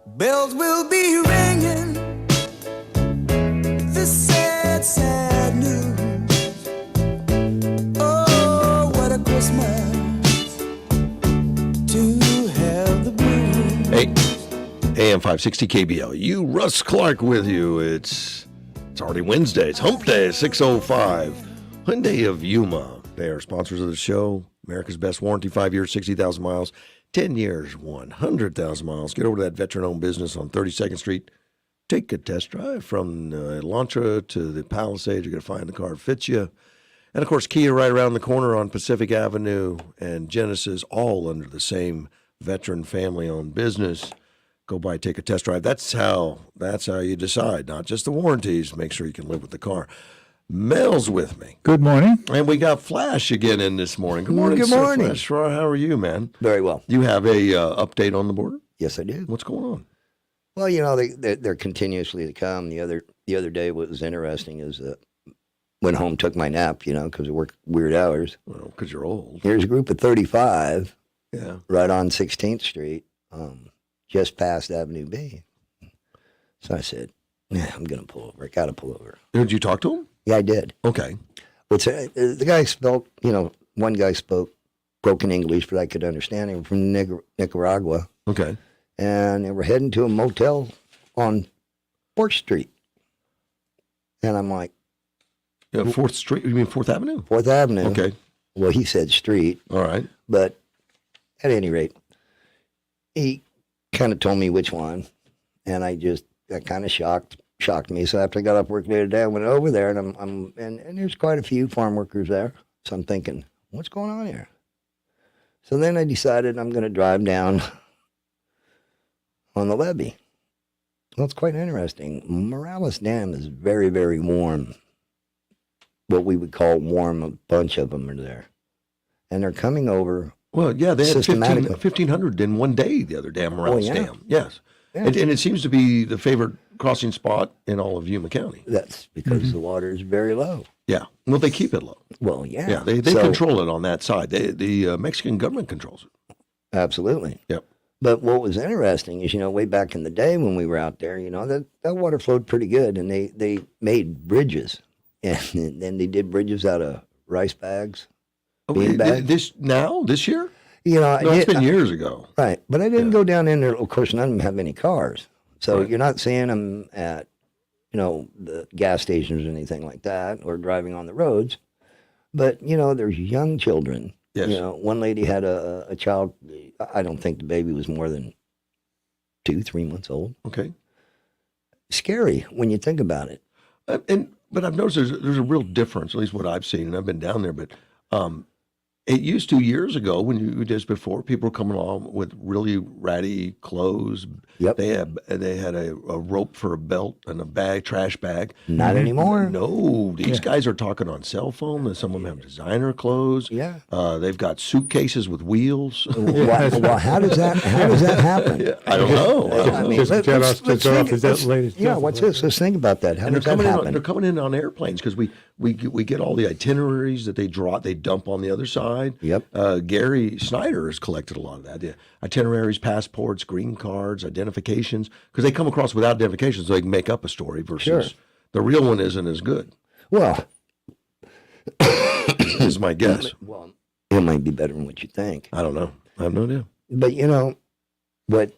Bells will be ringing. This sad, sad news. Oh, what a Christmas to have the blues. Hey, AM 560 KBLU, Russ Clark with you. It's already Wednesday. It's Hump Day, 6:05. Hyundai of Yuma. They are sponsors of the show. America's best warranty, 5 years, 60,000 miles. 10 years, 100,000 miles. Get over to that veteran-owned business on 32nd Street. Take a test drive from Elantra to the Palisade. You're going to find the car that fits you. And, of course, Kia right around the corner on Pacific Avenue and Genesis, all under the same veteran family-owned business. Go by, take a test drive. That's how you decide, not just the warranties. Make sure you can live with the car. Mel's with me. Good morning. And we got Flash again in this morning. Good morning, Good sir. morning. Flash, how are you, man? Very well. You have a update on the border? Yes, I do. What's going on? Well, you know, they're continuously to come. The other day, what was interesting is went home, took my nap, you know, because I work weird hours. Well, because you're old. Here's a group of 35 Yeah. right on 16th Street, just past Avenue B. So I said, I'm going to pull over. I got to pull over. Did you talk to him? Yeah, I did. Okay. The guy spoke, one guy spoke broken English, but I could understand him from Nicaragua. Okay. And they were heading to a motel on 4th Street. And I'm like, Yeah, 4th Street? You mean 4th Avenue? 4th Avenue. Okay. Well, he said street, All right. but at any rate, he kind of told me which one. And that kind of shocked me. So after I got off work the other day, I went over there, and and there's quite a few farm workers there. So I'm thinking, what's going on here? So then I decided I'm going to drive down on the levee. Well, it's quite interesting. Morales Dam is very, very warm. What we would call warm. A bunch of them are there, and they're coming over. Well, yeah, they had Systematically. 1,500 in one day the other day, Morales yeah. Dam. Yes. Yeah. And it seems to be the favorite crossing spot in all of Yuma County. That's because the water is very low. Yeah. Well, they keep it low. Well, yeah. Yeah, they control it on that side. The Mexican government controls it. Absolutely. Yep. But what was interesting is, way back in the day when we were out there, that water flowed pretty good, and they made bridges, and then they did bridges out of rice bags, bean bags. This year? No, It's been years ago. Right, but I didn't go down in there. Of course, none of them have any cars, so Right. you're not seeing them at, the gas stations or anything like that, or driving on the roads. But there's young children. Yes. One lady had a child. I don't think the baby was more than 2-3 months old. Okay. Scary when you think about it. But I've noticed there's a real difference, at least what I've seen, and I've been down there. But it used to years ago when you just before people were coming along with really ratty clothes. Yep. They had a rope for a belt and a trash bag. Not anymore. No, these guys are talking on cell phone. And some of them have designer clothes. Yeah. They've got suitcases with wheels. Well, how does that happen? I don't know. I mean, Just let's get off think- is that latest. yeah, what's this? Let's think about that. How And does that happen? they're coming in on airplanes because we get all the itineraries that they dump on the other side. Yep. Gary Snyder has collected a lot of that. The itineraries, passports, green cards, identifications, because they come across without identifications, so they can make up a story versus the real one isn't as good, Well, is my guess. well, it might be better than what you think. I don't know. I have no idea. But but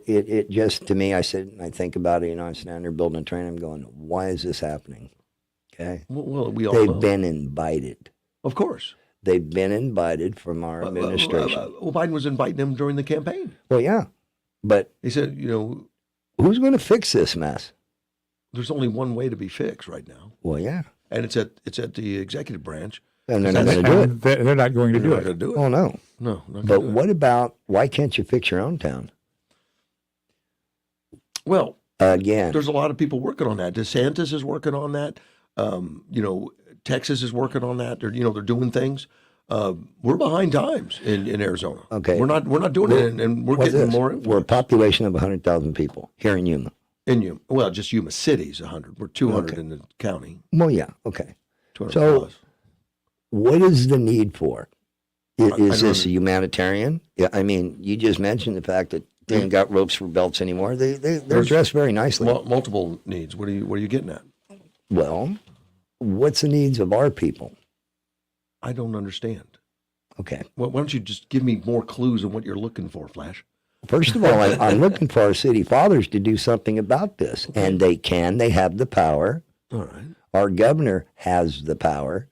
it just, to me, I think about it. I'm sitting there building a train. I'm going, why is this happening? Okay. Well, we all They've know. been invited. Of course. They've been invited from our administration. Well, Biden was inviting them during the campaign. Well, yeah, but He said, who's going to fix this mess? there's only one way to be fixed right now, Well, yeah, and it's at the executive branch. and they're not going to do it. They're not going to They're do not it. going to do it. Oh no. No, not But gonna do it. what about, why can't you fix your own town? Well, Again, there's a lot of people working on that. DeSantis is working on that. Texas is working on that. They're doing things. We're behind times in Arizona. Okay. We're not doing it, and we're what's getting this? more We're a influence. population of 100,000 people here in Yuma. In Yuma. Well, just Yuma City's 100. We're 200 Okay. in the county. Well, yeah, okay. 200 So- plus. What is the need for? I Is don't this a humanitarian? Yeah, I mean, you just mentioned the fact that ain't got ropes for belts anymore. They're dressed very nicely. Multiple needs. What are you getting at? Well, what's the needs of our people? I don't understand. Okay. Well, why don't you just give me more clues on what you're looking for, Flash? First of all, I'm looking for our city fathers to do something about this, and they can. They have the power. All right. Our governor has the power.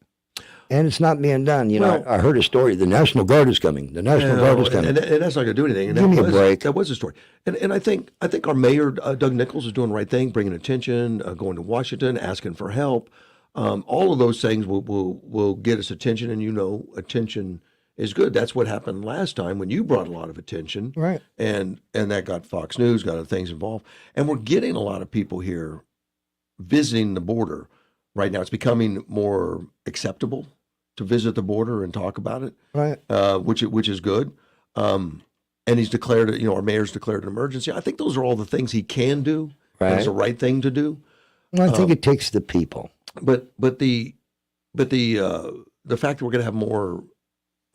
And it's not being done. You know, I heard a story. The National Guard is coming. The National Guard is coming. And that's not going to do anything. And Give me a break. That was a story. And I think our mayor, Doug Nichols, is doing the right thing, bringing attention, going to Washington, asking for help. All of those things will get us attention. And, attention is good. That's what happened last time when you brought a lot of attention. Right. And that got Fox News, got other things involved. And we're getting a lot of people here visiting the border right now. It's becoming more acceptable to visit the border and talk about it, right? Which is good. And he's declared, our mayor's declared an emergency. I think those are all the things he can do. Right. It's the right thing to do. Well, I think it takes the people. But the fact that we're going to have more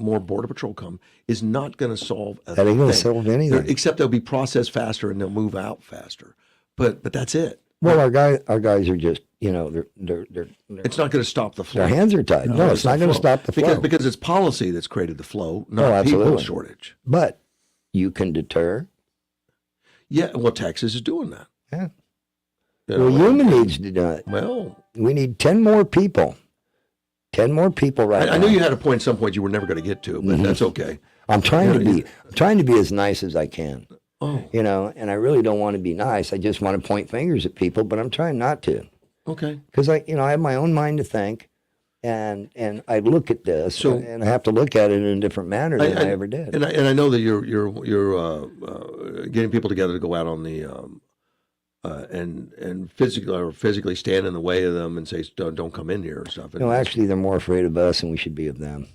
border patrol come is not going to solve a That ain't going to thing. solve anything. Except they'll be processed faster and they'll move out faster. But that's it. Well, our guys are just, they're it's not going to stop the flow. Their hands are tied. No, it's not going to stop the flow. Because it's policy that's created the flow, not people shortage. But you can deter. Yeah, well, Texas is doing that. Yeah. Well, Yuma needs to do it. Well, we need 10 more people. 10 more people right now. I knew you had a point at some point you were never going to get to, but that's okay. I'm trying to be as nice as I can. Oh. And I really don't want to be nice. I just want to point fingers at people, but I'm trying not to. Okay. Because I have my own mind to think, and I look at this, and I have to look at it in a different manner than I ever did. And I know that you're getting people together to go out on the and physically stand in the way of them and say don't come in here or stuff. No, actually, they're more afraid of us than we should be of them.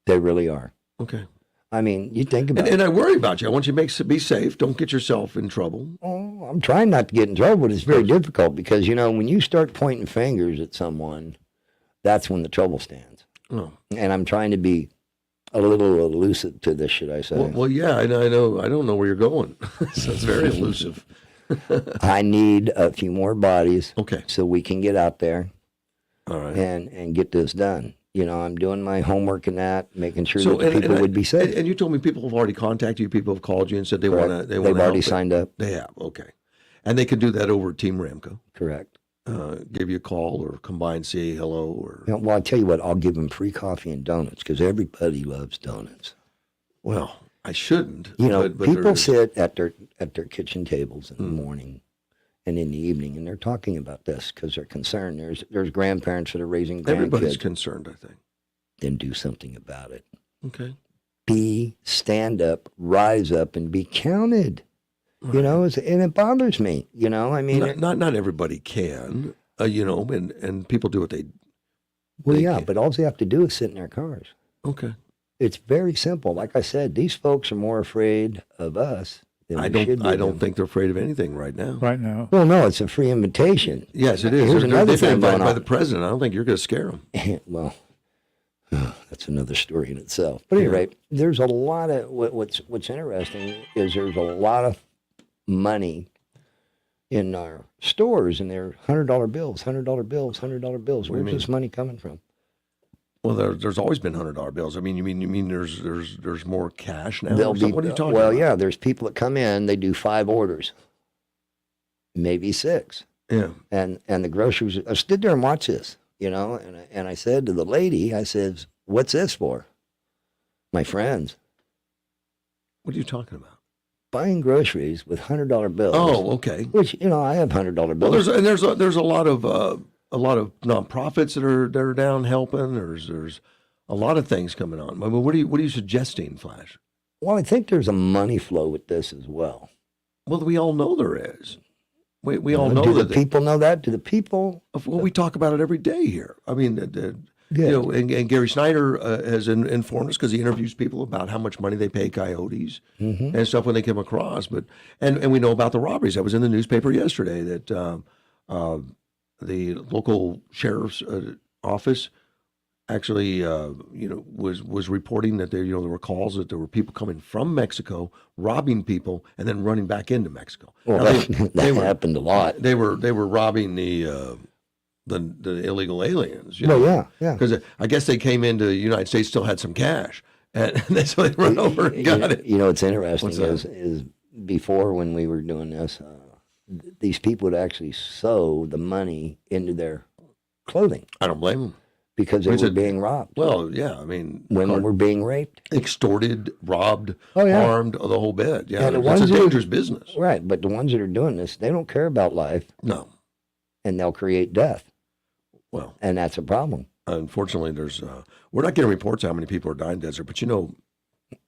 They really are. Okay. I mean, you think about it. And I worry about you. I want you to be safe. Don't get yourself in trouble. Oh, I'm trying not to get in trouble, but it's very difficult because, when you start pointing fingers at someone, that's when the trouble stands. Oh. And I'm trying to be a little elusive to this, should I say. Well, yeah, I know. I don't know where you're going. So it's very elusive. I need a few more bodies. Okay. So we can get out there. All right. And get this done. I'm doing my homework and that, making sure that people would be safe. And you told me people have already contacted you. People have called you and said they want to. They've already signed up. They have. Okay, and they can do that over Team Ramco. Correct. Give you a call or come by and say hello. Or well, I tell you what, I'll give them free coffee and donuts because everybody loves donuts. Well, I shouldn't. But people sit at their kitchen tables in the morning and in the evening, and they're talking about this because they're concerned. There's grandparents that are raising grandkids. Everybody's concerned, I think. Then do something about it. Okay. Stand up, rise up, and be counted. Right. And it bothers me. I mean, not everybody can. And people do what they. Well, yeah, but all they have to do is sit in their cars. Okay. It's very simple. Like I said, these folks are more afraid of us. I don't think they're afraid of anything right now. Right now. Well, no, it's a free invitation. Yes, it is. Here's another thing invited by the president. I don't think you're going to scare them. Well, that's another story in itself. But at any rate, there's a lot of what's interesting is there's a lot of money in our stores, and they're $100 bills, $100 bills, $100 bills. Where's this money coming from? Well, there's always been $100 bills. I mean, you mean there's more cash now? What are you talking about? Well, yeah, there's people that come in, they do 5 orders, maybe 6. Yeah. And the grocers, I stood there and watched this, and I said to the lady, I said, "What's this for?" My friends. What are you talking about? Buying groceries with $100 bills. Oh, okay. Which I have $100 bills. Well, there's a lot of nonprofits that are down helping. There's a lot of things coming on. I mean, what are you suggesting, Flash? Well, I think there's a money flow with this as well. Well, we all know there is. We all know do that. Do the people know that? Do the people? Well, we talk about it every day here. I mean, and Gary Snyder has informed us because he interviews people about how much money they pay coyotes and stuff when they come across. But and we know about the robberies. I was in the newspaper yesterday that the local sheriff's office actually, was reporting that there were calls that there were people coming from Mexico, robbing people, and then running back into Mexico. Well, Now, that happened a lot. They were robbing the illegal aliens. Yeah. Because I guess they came into the United States, still had some cash, and that's why they run over and got it. What's interesting is before when we were doing this, these people would actually sew the money into their clothing. I don't blame them. Because they were being robbed. Well, yeah, I mean... Women were being raped. Extorted, robbed, harmed, the whole bit. Yeah, it's a dangerous business. Right, but the ones that are doing this, they don't care about life. No. And they'll create death. Well... And that's a problem. Unfortunately, there's... we're not getting reports how many people are dying in the desert, but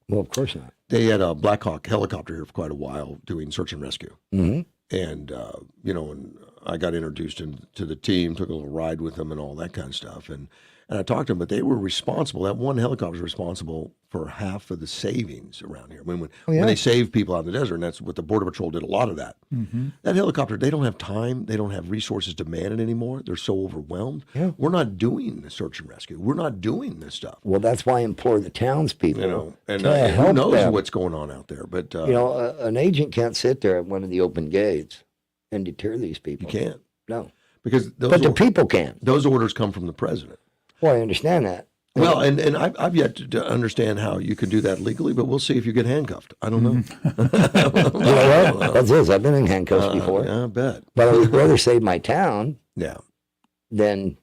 Well, of course not. They had a Black Hawk helicopter here for quite a while doing search and rescue. Mm-hmm. And, and I got introduced to the team, took a little ride with them and all that kind of stuff. And I talked to them, but they were responsible. That one helicopter was responsible for half of the savings around here. When they save people out in the desert, and that's what the Border Patrol did a lot of that. Mm-hmm. That helicopter, they don't have time. They don't have resources to man it anymore. They're so overwhelmed. Yeah. We're not doing the search and rescue. We're not doing this stuff. Well, that's why I implore the townspeople and who knows them. What's going on out there. But an agent can't sit there at one of the open gates and deter these people. You can't. No. Because but the people can. Those orders come from the president. Well, I understand that. Well, and I've yet to understand how you can do that legally, but we'll see if you get handcuffed. I don't know. You know what? That's it. I've been in handcuffs before. Yeah, I bet. But I would rather save my town than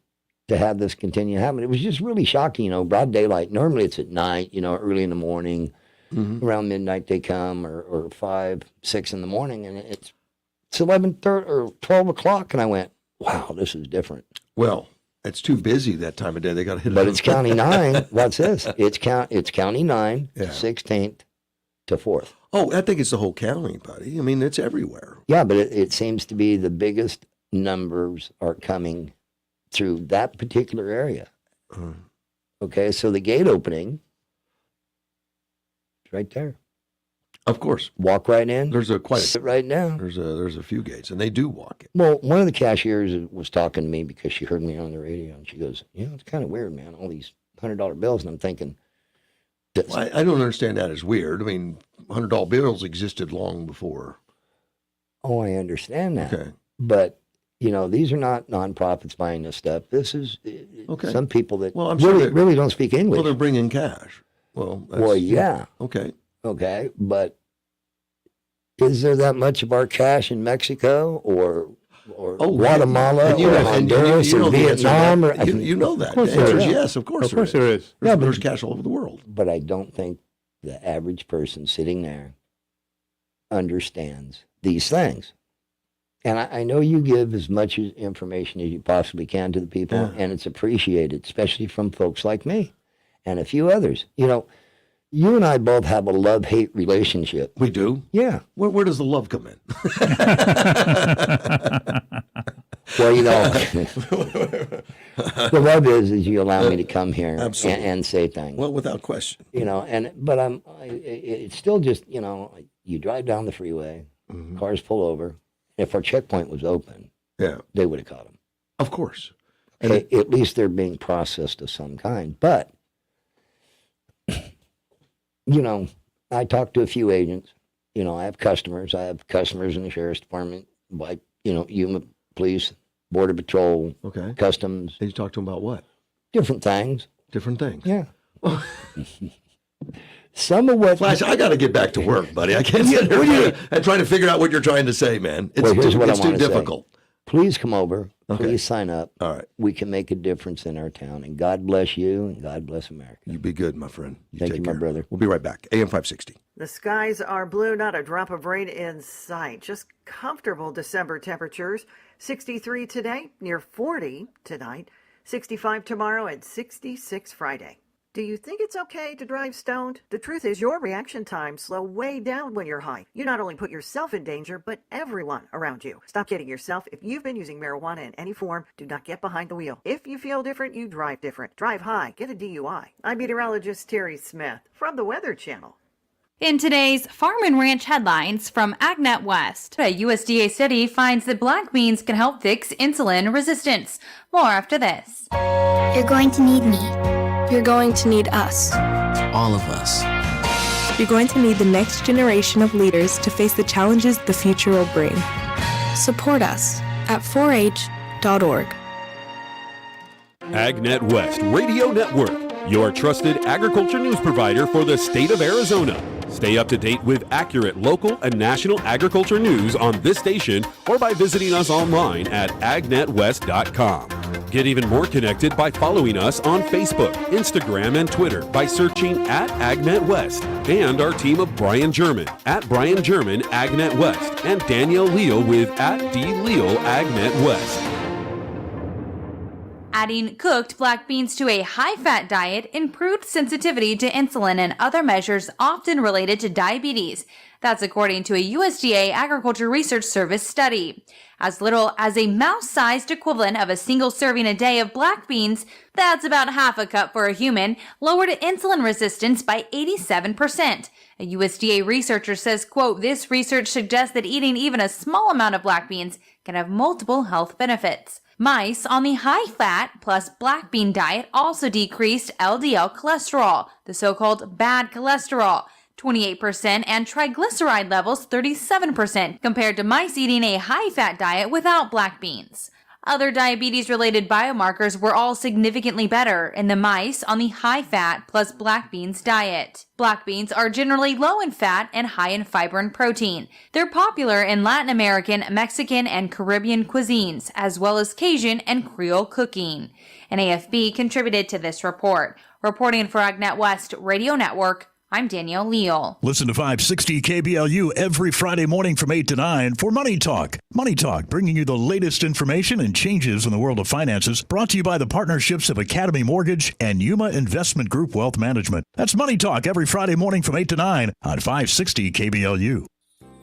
to have this continue happening. It was just really shocking, broad daylight. Normally it's at night, early in the morning. Mm-hmm. Around midnight they come, or 5, 6 in the morning, and it's 11:30 or 12 o'clock, and I went, wow, this is different. Well, it's too busy that time of day. They got to hit it. But it's County 9. What's this? It's County 9, 16th to 4th. Oh, I think it's the whole county, buddy. I mean, it's everywhere. Yeah, but it seems to be the biggest numbers are coming through that particular area. Okay, so the gate opening is right there. Of course. Walk right in. Sit right now. There's a few gates, and they do walk it. Well, one of the cashiers was talking to me because she heard me on the radio, and she goes, it's kind of weird, man, all these $100 bills. And I'm thinking... I don't understand that as weird. I mean, $100 bills existed long before. Oh, I understand that. Okay. But, these are not nonprofits buying this stuff. This is some people that really don't speak English. Well, they're bringing cash. Well, yeah. Okay. Okay, but is there that much of our cash in Mexico or Guatemala or Honduras or Vietnam? You know that. The answer is yes, of course. Of course there is. There's cash all over the world. But I don't think the average person sitting there understands these things. And I know you give as much information as you possibly can to the people, and it's appreciated, especially from folks like me and a few others. You and I both have a love-hate relationship. We do? Yeah. Where does the love come in? Well, the love is you allow me to come here and say things. Well, without question. But it's still just, you drive down the freeway, cars pull over. If our checkpoint was open, they would have caught them. Of course. Okay, at least they're being processed of some kind. But... I talked to a few agents. I have customers. I have customers in the sheriff's department, like, Yuma Police, Border Patrol, Customs. And you talk to them about what? Different things. Different things? Yeah. Some of what... Flash, I got to get back to work, buddy. I can't sit here and trying to figure out what you're trying to say, man. It's too difficult. Please come over. Please sign up. All right. We can make a difference in our town. And God bless you, and God bless America. You be good, my friend. Thank you, my brother. We'll be right back. AM 560. The skies are blue, not a drop of rain in sight. Just comfortable December temperatures. 63 today, near 40 tonight, 65 tomorrow, and 66 Friday. Do you think it's okay to drive stoned? The truth is your reaction times slow way down when you're high. You not only put yourself in danger, but everyone around you. Stop kidding yourself. If you've been using marijuana in any form, do not get behind the wheel. If you feel different, you drive different. Drive high. Get a DUI. I'm meteorologist Terry Smith from the Weather Channel. In today's Farm and Ranch headlines from AgNet West, a USDA study finds that black beans can help fix insulin resistance. More after this. You're going to need me. You're going to need us. All of us. You're going to need the next generation of leaders to face the challenges the future will bring. Support us at 4h.org. AgNet West Radio Network, your trusted agriculture news provider for the state of Arizona. Stay up to date with accurate local and national agriculture news on this station or by visiting us online at agnetwest.com. Get even more connected by following us on Facebook, Instagram, and Twitter by searching at AgNet West, and our team of Brian German at Brian German AgNet West and Danielle Leal with at D Leal AgNet West. Adding cooked black beans to a high-fat diet improved sensitivity to insulin and other measures often related to diabetes. That's according to a USDA Agriculture Research Service study. As little as a mouse-sized equivalent of a single serving a day of black beans, that's about half a cup for a human, lowered insulin resistance by 87%. A USDA researcher says, quote, "This research suggests that eating even a small amount of black beans can have multiple health benefits." Mice on the high-fat plus black bean diet also decreased LDL cholesterol, the so-called bad cholesterol, 28%, and triglyceride levels 37% compared to mice eating a high-fat diet without black beans. Other diabetes-related biomarkers were all significantly better in the mice on the high-fat plus black beans diet. Black beans are generally low in fat and high in fiber and protein. They're popular in Latin American, Mexican, and Caribbean cuisines, as well as Cajun and Creole cooking. An AFB contributed to this report. Reporting for AgNet West Radio Network, I'm Danielle Leal. Listen to 560 KBLU every Friday morning from 8 to 9 for Money Talk. Money Talk, bringing you the latest information and changes in the world of finances, brought to you by the partnerships of Academy Mortgage and Yuma Investment Group Wealth Management. That's Money Talk every Friday morning from 8 to 9 on 560 KBLU.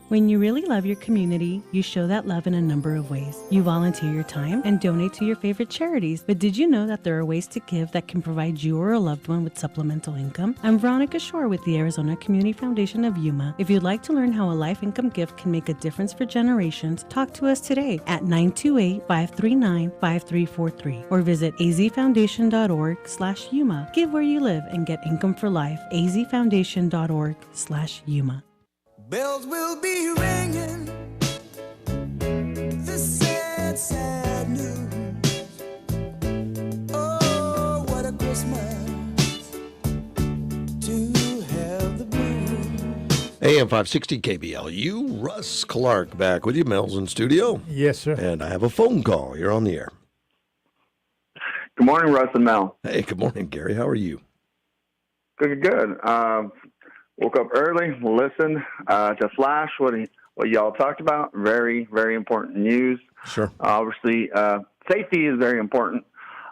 When you really love your community, you show that love in a number of ways. You volunteer your time and donate to your favorite charities. But did you know that there are ways to give that can provide you or a loved one with supplemental income? I'm Veronica Shore with the Arizona Community Foundation of Yuma. If you'd like to learn how a life income gift can make a difference for generations, talk to us today at 928-539-5343 or visit azfoundation.org/Yuma. Give where you live and get income for life. azfoundation.org/Yuma. Bells will be ringing. This sad, sad news. Oh, what a Christmas to have the blues. AM 560 KBLU, Russ Clark back with you. Mel's in studio. Yes, sir. And I have a phone call. You're on the air. Good morning, Russ and Mel. Hey, good morning, Gary. How are you? Good. Woke up early, listened to Flash, what y'all talked about. Very, very important news. Sure. Obviously, safety is very important.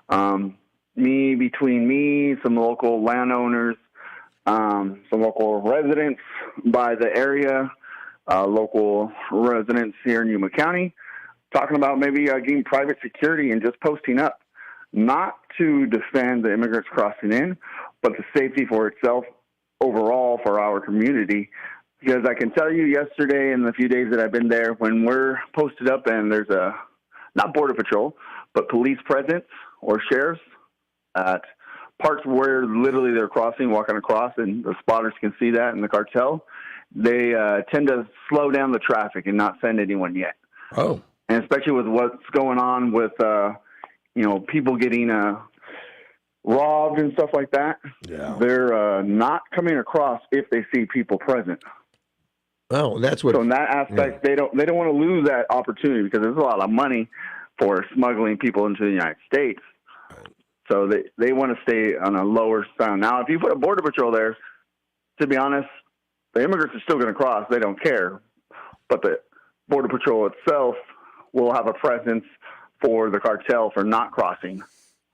Between me, some local landowners, some local residents by the area, local residents here in Yuma County, talking about maybe getting private security and just posting up, not to defend the immigrants crossing in, but the safety for itself overall for our community. Because I can tell you yesterday and the few days that I've been there, when we're posted up and there's not Border Patrol, but police presence or sheriffs at parts where literally they're walking across, and the spotters can see that in the cartel, they tend to slow down the traffic and not send anyone yet. Oh. And especially with what's going on with, people getting robbed and stuff like that. Yeah. They're not coming across if they see people present. Oh, that's what. So in that aspect, they don't want to lose that opportunity, because there's a lot of money for smuggling people into the United States. Right. So they want to stay on a lower sound. Now, if you put a Border Patrol there, to be honest, the immigrants are still going to cross. They don't care. But the Border Patrol itself will have a presence for the cartel for not crossing.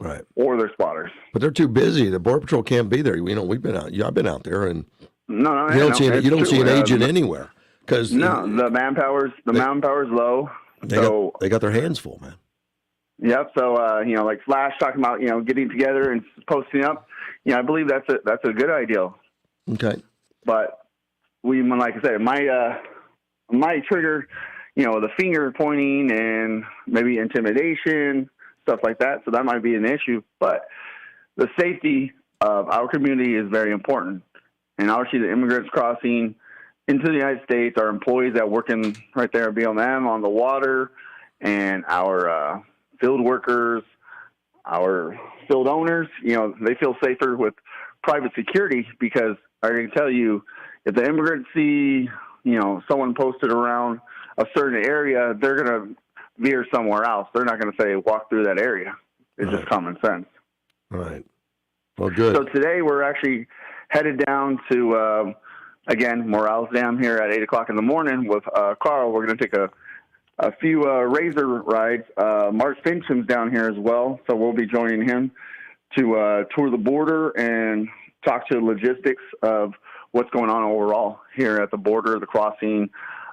Right. Or their spotters. But they're too busy. The Border Patrol can't be there. We've been out. I've been out there, and you don't see an agent anywhere. Because the manpower's low. They got their hands full, man. Yep. So like Flash talking about getting together and posting up. I believe that's a good idea. Okay. But like I said, might trigger, the finger pointing and maybe intimidation, stuff like that. So that might be an issue. But the safety of our community is very important. And obviously the immigrants crossing into the United States, our employees that work in right there at BLM on the water, and our field workers, our field owners, they feel safer with private security, because I can tell you, if the immigrants see, someone posted around a certain area, they're going to veer somewhere else. They're not going to say, walk through that area. It's just common sense. Right. Well, good. So today we're actually headed down to, again, Morales Dam here at 8 o'clock in the morning with Carl. We're going to take a few razor rides. Mark Fincham's down here as well, so we'll be joining him to tour the border and talk to logistics of what's going on overall here at the border, the crossing,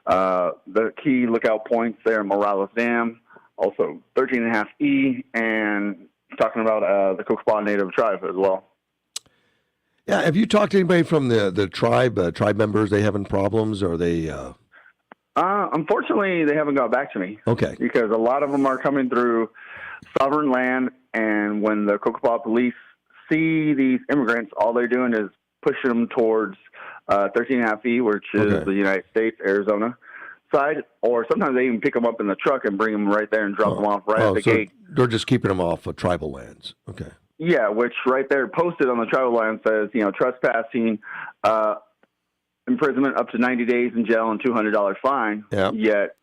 the key lookout points there in Morales Dam, also 13.5E, and talking about the Kokopah Native tribe as well. Yeah, have you talked to anybody from the tribe members? They having problems, or they? Unfortunately, they haven't got back to me. Okay. Because a lot of them are coming through sovereign land, and when the Kokopah police see these immigrants, all they're doing is pushing them towards 13.5E, which is the United States, Arizona side, or sometimes they even pick them up in the truck and bring them right there and drop them off at the gate. They're just keeping them off of tribal lands. Okay. Yeah, which right there posted on the tribal land says, trespassing, imprisonment up to 90 days in jail and $200 fine. Yeah. Yet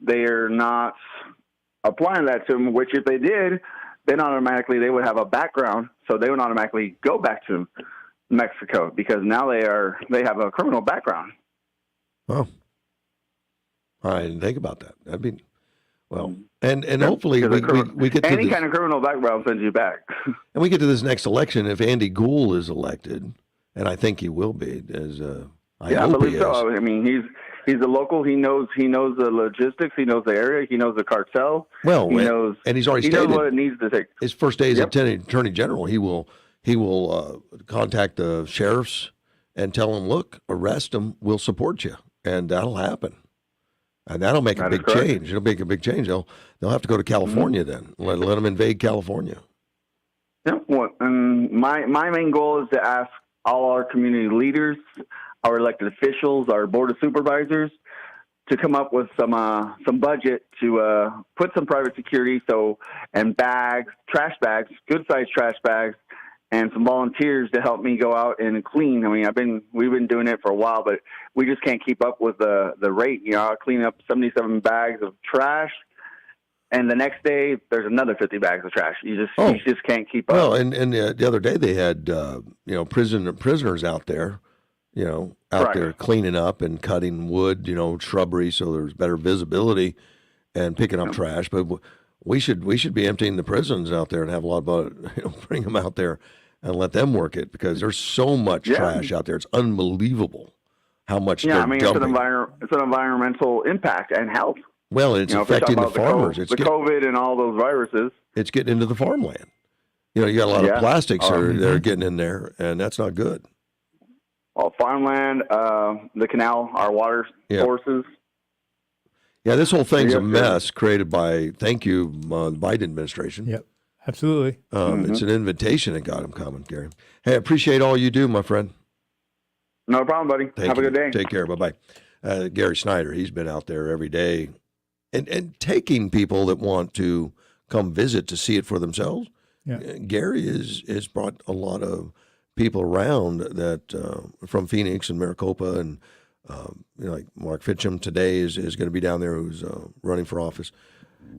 they're not applying that to them, which if they did, then automatically they would have a background, so they would automatically go back to Mexico, because now they have a criminal background. Oh, I didn't think about that. That'd be and hopefully we get to any kind of criminal background sends you back. And we get to this next election. If Andy Gould is elected, and I think he will be, I believe so. I mean, he's a local. He knows the logistics. He knows the area. He knows the cartel. Well, he knows, and he's already he stated knows what it needs to take. His first day as Attorney General, he will contact the sheriffs and tell them, look, arrest them. We'll support you, and that'll happen. And that'll make a big change. It'll make a big change. They'll have to go to California then. Let them invade California. Yeah. Well, and my main goal is to ask all our community leaders, our elected officials, our board of supervisors, to come up with some budget to put some private security, and bags, trash bags, good sized trash bags, and some volunteers to help me go out and clean. I mean, we've been doing it for a while, but we just can't keep up with the rate. I'll clean up 77 bags of trash, and the next day there's another 50 bags of trash. You just can't keep up. Well, and the other day they had prisoners out there, there cleaning up and cutting wood, shrubbery, so there's better visibility, and picking up trash. But we should be emptying the prisons out there and have a lot of bring them out there and let them work it, because there's so much trash out there. It's unbelievable how much. Yeah, I mean, it's an environmental impact and health. Well, it's affecting the farmers. It's COVID and all those viruses. It's getting into the farmland. You got a lot of plastics they're getting in there, and that's not good. Well, farmland, the canal, our water sources. Yeah, this whole thing's a mess created by, thank you, Biden administration. Yep, absolutely. It's an invitation that got him coming, Gary. Hey, I appreciate all you do, my friend. No problem, buddy. Have a good day. Take care. Bye-bye. Gary Snyder, he's been out there every day and taking people that want to come visit to see it for themselves. Yeah. Gary has brought a lot of people around that from Phoenix and Maricopa, and like Mark Fitcham today is going to be down there, who's running for office,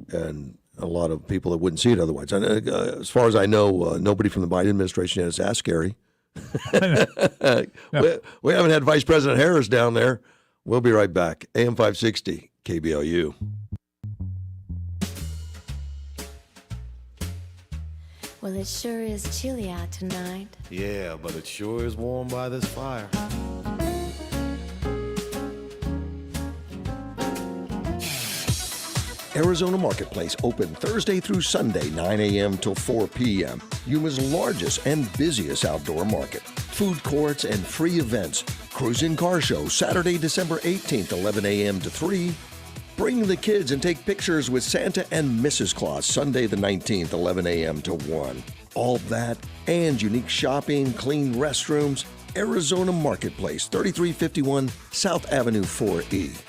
and a lot of people that wouldn't see it otherwise. And, as far as I know, nobody from the Biden administration has asked Gary. We haven't had Vice President Harris down there. We'll be right back. AM 560, KBLU. Well, it sure is chilly out tonight. Yeah, but it sure is warm by this fire. Arizona Marketplace open Thursday through Sunday, 9 a.m. till 4 p.m. Yuma's largest and busiest outdoor market. Food courts and free events, Cruisin' Car Show, Saturday, December 18th, 11 a.m. to 3. Bring the kids and take pictures with Santa and Mrs. Claus, Sunday the 19th, 11 a.m. to 1. All that and unique shopping, clean restrooms, Arizona Marketplace, 3351 South Avenue 4E.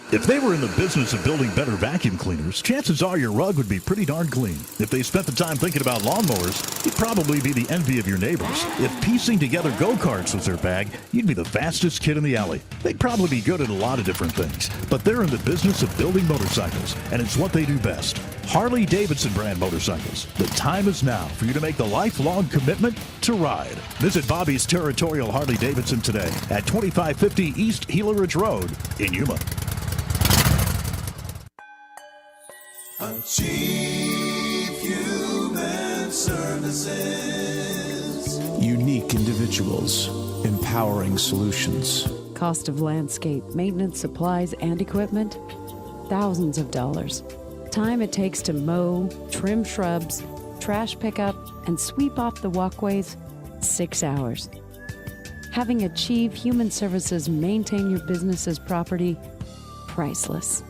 If they were in the business of building better vacuum cleaners, chances are your rug would be pretty darn clean. If they spent the time thinking about lawnmowers, you'd probably be the envy of your neighbors. If piecing together go-karts was their bag, you'd be the fastest kid in the alley. They'd probably be good at a lot of different things, but they're in the business of building motorcycles, and it's what they do best. Harley-Davidson brand motorcycles. The time is now for you to make the lifelong commitment to ride. Visit Bobby's Territorial Harley-Davidson today at 2550 East Gila Ridge Road in Yuma. Achieve Human Services. Unique individuals, empowering solutions. Cost of landscape, maintenance, supplies, and equipment? Thousands of dollars. Time it takes to mow, trim shrubs, trash pickup, and sweep off the walkways? 6 hours. Having Achieve Human Services maintain your business's property? Priceless.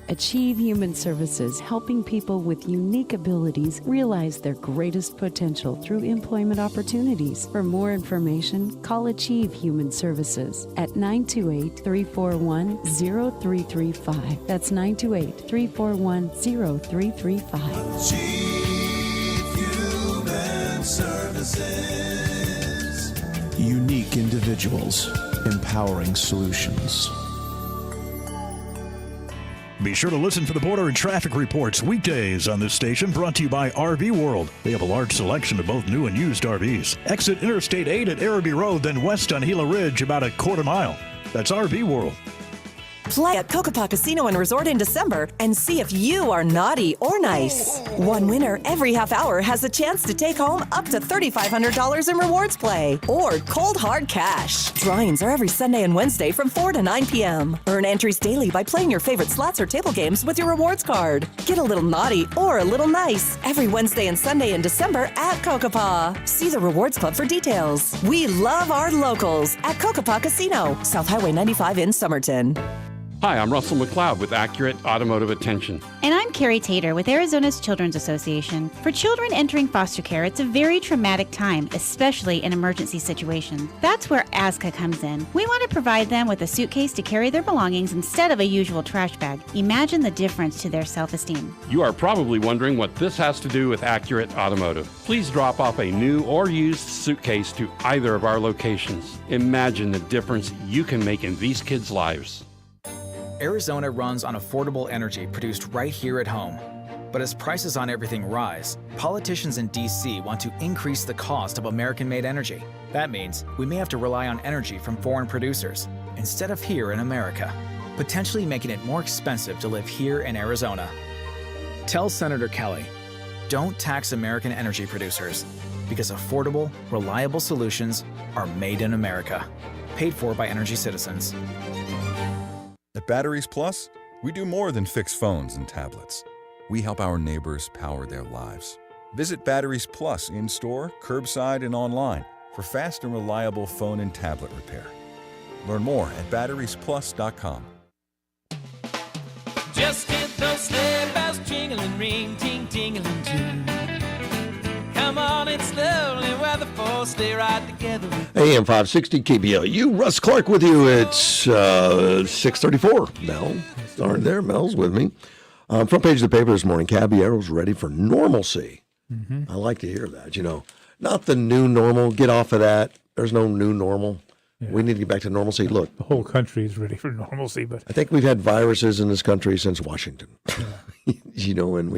Achieve Human Services, helping people with unique abilities realize their greatest potential through employment opportunities. For more information, call Achieve Human Services at 928-341-0335. That's 928-341-0335. Achieve Human Services. Unique individuals, empowering solutions. Be sure to listen for the border and traffic reports weekdays on this station, brought to you by RV World. They have a large selection of both new and used RVs. Exit Interstate 8 at Araby Road, then west on Gila Ridge about a quarter mile. That's RV World. Play at Kokopah Casino and Resort in December and see if you are naughty or nice. One winner every half hour has a chance to take home up to $3,500 in rewards play or cold hard cash. Drawings are every Sunday and Wednesday from 4 to 9 p.m. Earn entries daily by playing your favorite slots or table games with your rewards card. Get a little naughty or a little nice every Wednesday and Sunday in December at Kokopah. See the Rewards Club for details. We love our locals at Kokopah Casino, South Highway 95 in Somerton. Hi, I'm Russell McLeod with Accurate Automotive Attention. And I'm Carrie Tater with Arizona's Children's Association. For children entering foster care, it's a very traumatic time, especially in emergency situations. That's where ASCA comes in. We want to provide them with a suitcase to carry their belongings instead of a usual trash bag. Imagine the difference to their self-esteem. You are probably wondering what this has to do with Accurate Automotive. Please drop off a new or used suitcase to either of our locations. Imagine the difference you can make in these kids' lives. Arizona runs on affordable energy produced right here at home. But as prices on everything rise, politicians in D.C. want to increase the cost of American-made energy. That means we may have to rely on energy from foreign producers instead of here in America, potentially making it more expensive to live here in Arizona. Tell Senator Kelly, don't tax American energy producers because affordable, reliable solutions are made in America. Paid for by Energy Citizens. At Batteries Plus, we do more than fix phones and tablets. We help our neighbors power their lives. Visit Batteries Plus in-store, curbside, and online for fast and reliable phone and tablet repair. Learn more at batteriesplus.com. Just hit those sleigh bells jingling, ring, ting, tingling too. Come on, it's lovely weather for stay right together. AM 560 KBLU, Russ Clark with you. It's 6:34. Mel, aren't there? Mel's with me. Front page of the paper this morning, Caballero's ready for normalcy. Mm-hmm. I like to hear that. You know, not the new normal. Get off of that. There's no new normal. Yeah. We need to get back to normalcy. Look, the whole country is ready for normalcy, but I think we've had viruses in this country since Washington. Yeah. You know, and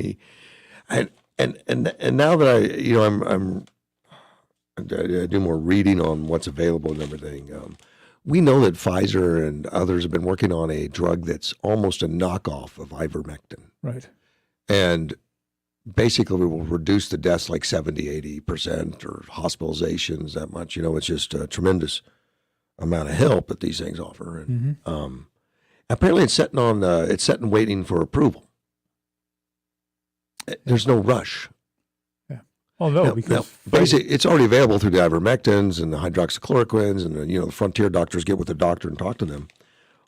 now that I do more reading on what's available and everything. We know that Pfizer and others have been working on a drug that's almost a knockoff of ivermectin. Right. And basically will reduce the deaths like 70, 80% or hospitalizations that much. You know, it's just a tremendous amount of help that these things offer. And apparently it's sitting waiting for approval. There's no rush. Yeah. Oh, no, Now, because basically, it's already available through the ivermectins and the hydroxychloroquines, and the frontier doctors get with the doctor and talk to them.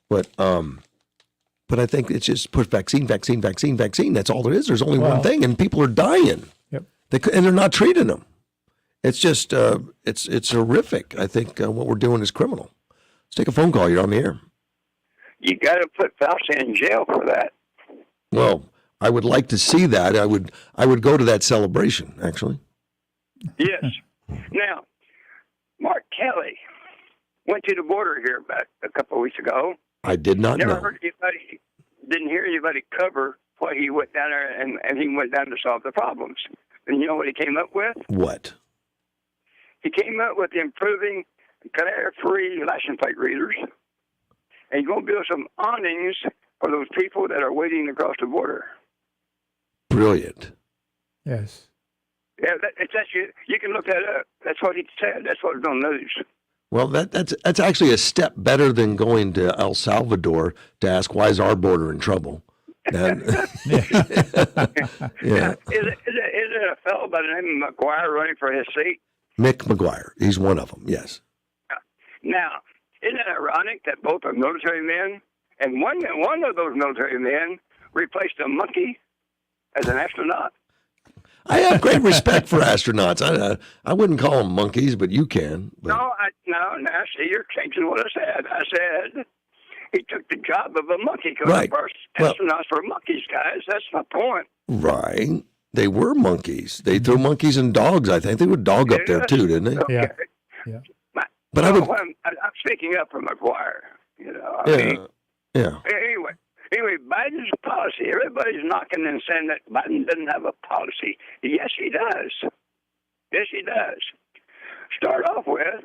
But I think it's just push vaccine. That's all there is. There's only one thing, and people are dying. Yep. And they're not treating them. It's just it's horrific. I think what we're doing is criminal. Let's take a phone call. You're on the air. You got to put Fauci in jail for that. Well, I would like to see that. I would go to that celebration, actually. Yes. Now, Mark Kelly went to the border here about a couple of weeks ago. I did not know. Didn't hear anybody cover why he went down there and he went down to solve the problems. And you know what he came up with? What? He came up with improving glare-free license plate readers. And he's going to build some awnings for those people that are waiting across the border. Brilliant. Yes. Yeah, you can look that up. That's what he said. That's what was on the news. Well, that's actually a step better than going to El Salvador to ask why is our border in trouble. And, yeah. Is it a fellow by the name of McGuire running for his seat? Mick McGuire. He's one of them. Yes. Now, isn't it ironic that both are military men, and one of those military men replaced a monkey as an astronaut? I have great respect for astronauts. I wouldn't call them monkeys, but you can. But. No. See, you're changing what I said. I said he took the job of a monkey. Right. First, astronauts were monkeys, guys. That's my point. Right. They were monkeys. They threw monkeys and dogs. I think they would dog up there too, didn't they? Okay. Yeah. But I'm speaking up for McGuire. I mean, Anyway, Biden's policy, everybody's knocking and saying that Biden doesn't have a policy. Yes, he does. Yes, he does. Start off with,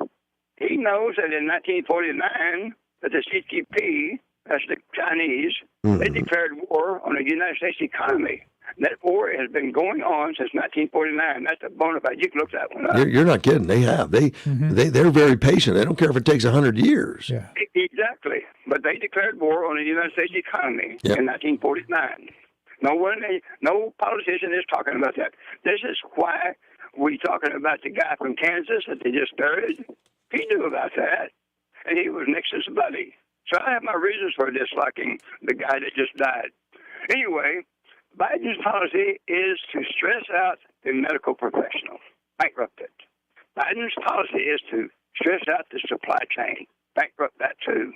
he knows that in 1949, that the CCP, that's the Chinese, they declared war on the United States economy. That war has been going on since 1949. That's a bona fide. You can look that one up. You're not kidding. They have. They're very patient. They don't care if it takes 100 years. Yeah. Exactly. But they declared war on the United States economy in 1949. No politician is talking about that. This is why we're talking about the guy from Kansas that they just buried. He knew about that, and he was Nixon's buddy. So I have my reasons for disliking the guy that just died. Anyway, Biden's policy is to stress out the medical professional, bankrupt it. Biden's policy is to stress out the supply chain, bankrupt that too.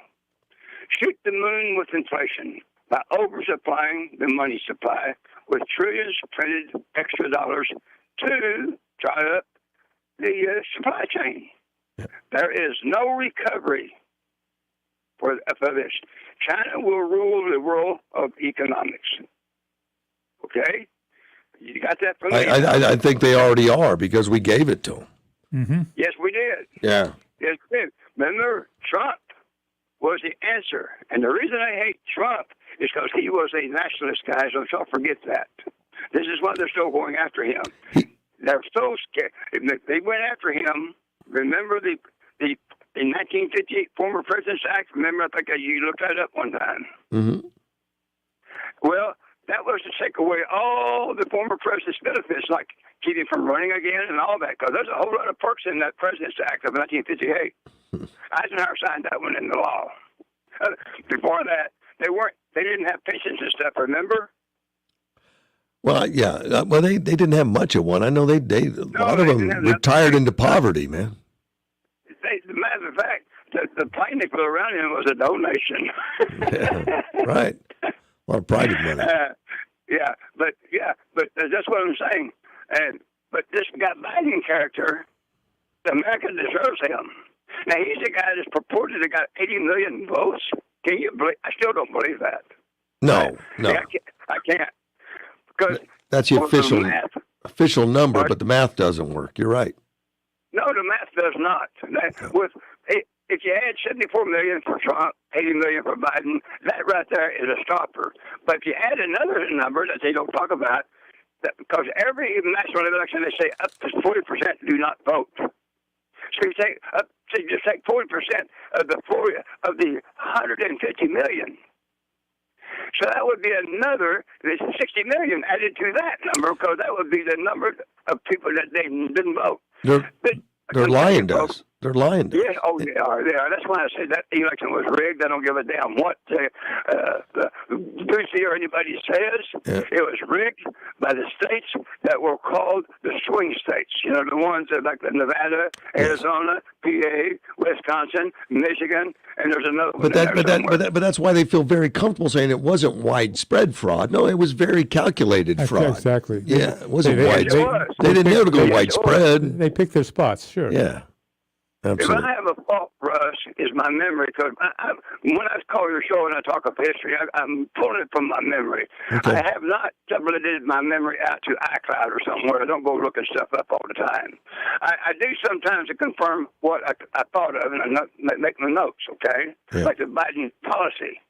Shoot the moon with inflation by oversupplying the money supply with trillions of printed extra dollars to dry up the supply chain. There is no recovery for this. China will rule the world of economics. Okay? You got that from me? I think they already are because we gave it to them. Mm-hmm. Yes, we did. Yeah. Yes, we did. Remember, Trump was the answer. And the reason I hate Trump is because he was a nationalist guy, so don't forget that. This is why they're still going after him. They're so scared. They went after him. Remember the 1958 Former President's Act? Remember, I think you looked that up one time. Mm-hmm. Well, that was to take away all the former president's benefits, like keep him from running again and all that, because there's a whole lot of perks in that President's Act of 1958. Eisenhower signed that one into law. Before that, they didn't have pensions and stuff, remember? Well, yeah. Well, they didn't have much of one. I know a lot of them retired into poverty, man. As a matter of fact, the plane they flew around in was a donation. Yeah, right. A lot of private money. But that's what I'm saying. But this guy Biden character, America deserves him. Now he's the guy that's purported to got 80 million votes. Can you believe? I still don't believe that. No. I can't. Because that's the official number, but the math doesn't work. You're right. No, the math does not. If you add 74 million for Trump, 80 million for Biden, that right there is a stopper. But if you add another number that they don't talk about, because every national election they say up to 40% do not vote. So you just take 40% of the 150 million. So that would be another 60 million added to that number, because that would be the number of people that they didn't vote. They're lying to us. They're lying to us. Yes, oh, they are. That's why I said that election was rigged. I don't give a damn what Lucy or anybody says. Yeah. It was rigged by the states that were called the swing states. You know, the ones that like Nevada, Arizona, PA, Wisconsin, Michigan, and there's another one. But that's why they feel very comfortable saying it wasn't widespread fraud. No, it was very calculated fraud. Exactly. Yeah, it wasn't widespread. They didn't know to go widespread. They picked their spots, sure. Yeah. Absolutely. If I have a fault, Russ, is my memory. Because when I call your show and I talk of history, I'm pulling it from my memory. Okay. I have not subletted my memory out to iCloud or somewhere. I don't go looking stuff up all the time. I do sometimes to confirm what I thought of, and I make my notes, okay? Yeah. Like the Biden policy.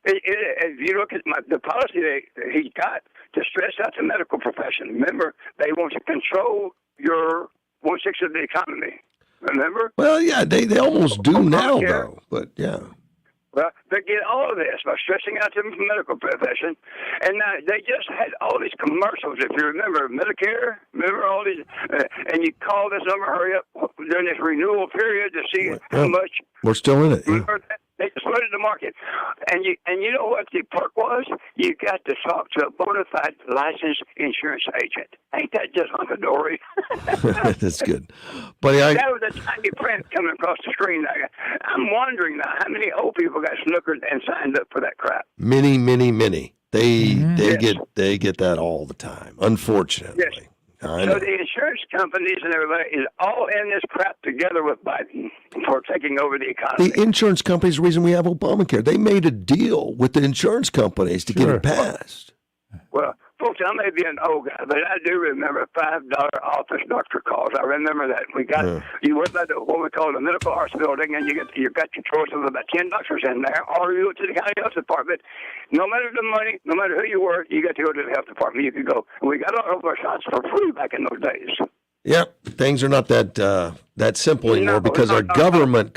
If you look at the policy he got to stress out the medical profession, remember, they want to control your 1/6 of the economy. Remember? Well, yeah, they almost do now, though. But, yeah. Well, they get all of this by stressing out the medical profession. And now they just had all these commercials, if you remember, Medicare, remember all these, and you call this number, hurry up, during this renewal period to see how much. We're still in it. Yeah. They flooded the market. And you know what the perk was? You got to talk to a bona fide licensed insurance agent. Ain't that just hunky-dory? That's good. But that was a tiny print coming across the screen. I'm wondering now how many old people got snookered and signed up for that crap. Many. They get that all the time, unfortunately. Yes. I know. So the insurance companies and everybody is all in this crap together with Biden for taking over the economy. The insurance companies, the reason we have Obamacare, they made a deal with the insurance companies to get it passed. Well, folks, I may be an old guy, but I do remember $5 office doctor calls. I remember that. We got you went by what we call the medical arts building, and you got your choice of about 10 doctors in there, or you went to the county health department. No matter the money, no matter who you were, you got to go to the health department. You could go. We got all of our shots for free back in those days. Yep, things are not that simple anymore because our government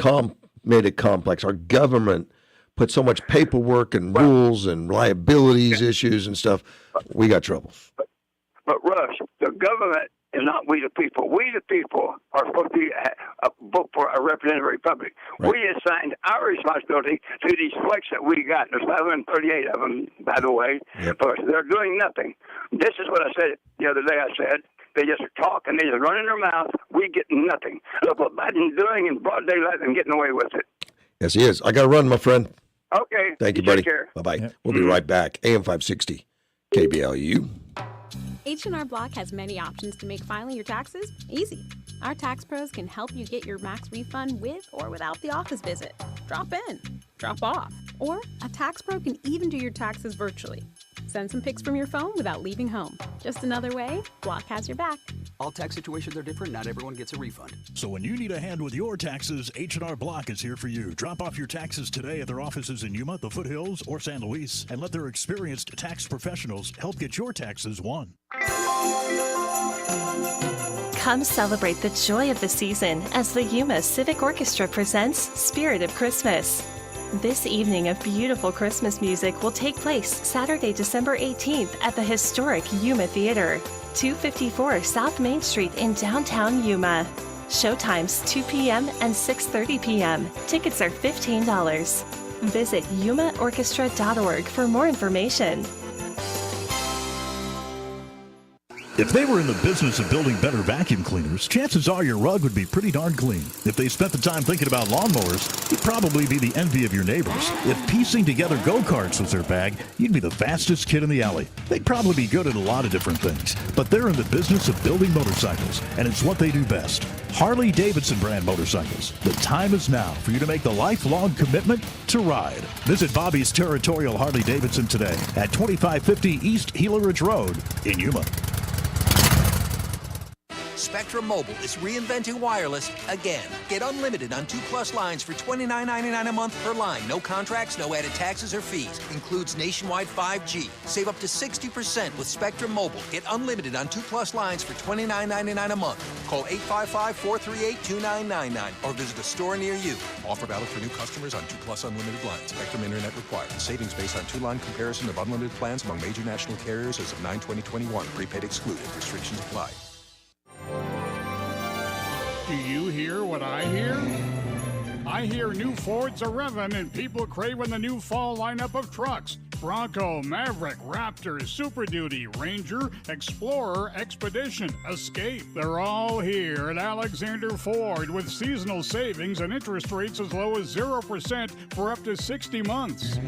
made it complex. Our government put so much paperwork and rules and liabilities issues and stuff. We got troubles. But Russ, the government is not we the people. We the people are supposed to be vote for a representative republic. Right. We assigned our responsibility to these flex that we got. There's 538 of them, by the way. Yep. But they're doing nothing. This is what I said the other day. I said, they just talk and they just run in their mouth. We get nothing. Look what Biden's doing in broad daylight and getting away with it. Yes, he is. I got to run, my friend. Okay. Thank you, buddy. Take care. Bye-bye. Yep. We'll be right back. AM 560, KBLU. H&R Block has many options to make filing your taxes easy. Our tax pros can help you get your max refund with or without the office visit. Drop in, drop off, or a tax pro can even do your taxes virtually. Send some pics from your phone without leaving home. Just another way Block has your back. All tax situations are different. Not everyone gets a refund. So when you need a hand with your taxes, H&R Block is here for you. Drop off your taxes today at their offices in Yuma, the Foothills, or San Luis, and let their experienced tax professionals help get your taxes won. Come celebrate the joy of the season as the Yuma Civic Orchestra presents Spirit of Christmas. This evening of beautiful Christmas music will take place Saturday, December 18th at the historic Yuma Theater, 254 South Main Street in downtown Yuma. Showtimes 2 p.m. and 6:30 p.m. Tickets are $15. Visit yumaorchestra.org for more information. If they were in the business of building better vacuum cleaners, chances are your rug would be pretty darn clean. If they spent the time thinking about lawnmowers, you'd probably be the envy of your neighbors. If piecing together go-karts was their bag, you'd be the fastest kid in the alley. They'd probably be good at a lot of different things, but they're in the business of building motorcycles, and it's what they do best. Harley-Davidson brand motorcycles. The time is now for you to make the lifelong commitment to ride. Visit Bobby's Territorial Harley-Davidson today at 2550 East Gila Ridge Road in Yuma. Spectrum Spectrum Mobile is reinventing wireless again. Get unlimited on 2+ lines for $29.99 a month per line. No contracts, no added taxes or fees. Includes nationwide 5G. Save up to 60% with Spectrum Mobile. Get unlimited on 2+ lines for $29.99 a month. Call 855-438-2999 or visit a store near you. Offer valid for new customers on 2+ unlimited lines. Spectrum Internet required. Savings based on 2-line comparison of unlimited plans among major national carriers as of 9/20/21. Prepaid excluded. Restrictions apply. Do you hear what I hear? I hear new Fords are revving and people craving the new fall lineup of trucks. Bronco, Maverick, Raptor, Super Duty, Ranger, Explorer, Expedition, Escape. They're all here at Alexander Ford with seasonal savings and interest rates as low as 0% for up to 60 months.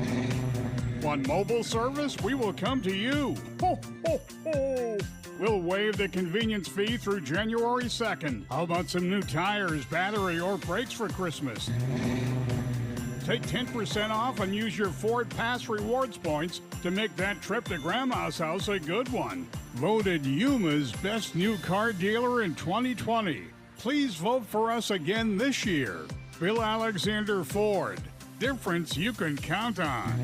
Want mobile service? We will come to you. Ho, ho, ho. We'll waive the convenience fee through January 2nd. How about some new tires, battery, or brakes for Christmas? Take 10% off and use your Ford Pass Rewards points to make that trip to Grandma's house a good one. Voted Yuma's best new car dealer in 2020. Please vote for us again this year. Bill Alexander Ford. Difference you can count on.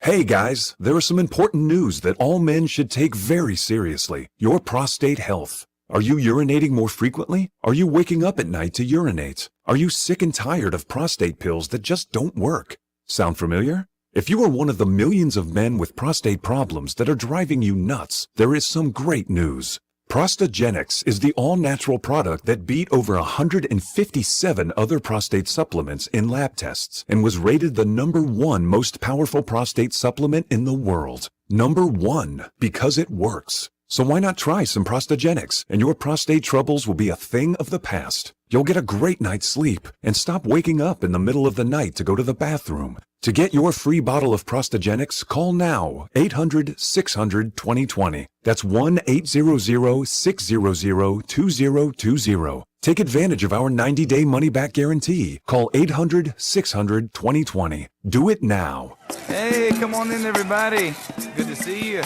Hey guys, there is some important news that all men should take very seriously. Your prostate health. Are you urinating more frequently? Are you waking up at night to urinate? Are you sick and tired of prostate pills that just don't work? Sound familiar? If you are one of the millions of men with prostate problems that are driving you nuts, there is some great news. Prostagenics is the all-natural product that beat over 157 other prostate supplements in lab tests and was rated the #1 most powerful prostate supplement in the world. #1, because it works. So why not try some Prostagenics, and your prostate troubles will be a thing of the past. You'll get a great night's sleep and stop waking up in the middle of the night to go to the bathroom. To get your free bottle of Prostagenics, call now 800-600-2020. That's 1-800-600-2020. Take advantage of our 90-day money-back guarantee. Call 800-600-2020. Do it now. Hey, come on in, everybody. Good to see you.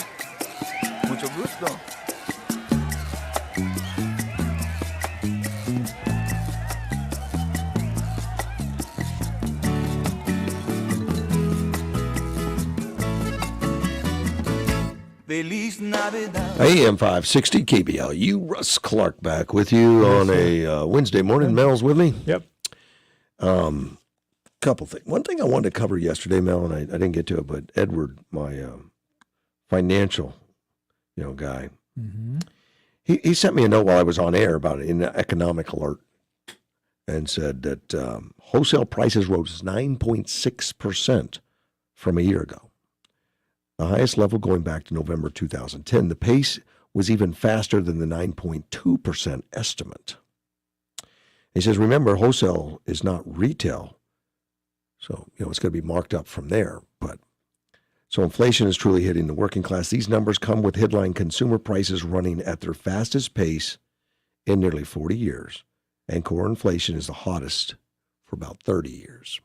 Mucho gusto. AM 560 KBLU, Russ Clark back with you on a Wednesday morning. Mel's with me. Yep. Couple things. One thing I wanted to cover yesterday, Mel, and I didn't get to it, but Edward, my financial guy, he sent me a note while I was on air about an economic alert and said that wholesale prices rose 9.6% from a year ago. The highest level going back to November 2010. The pace was even faster than the 9.2% estimate. He says, remember, wholesale is not retail. So, it's going to be marked up from there. So inflation is truly hitting the working class. These numbers come with headline consumer prices running at their fastest pace in nearly 40 years. And core inflation is the hottest for about 30 years.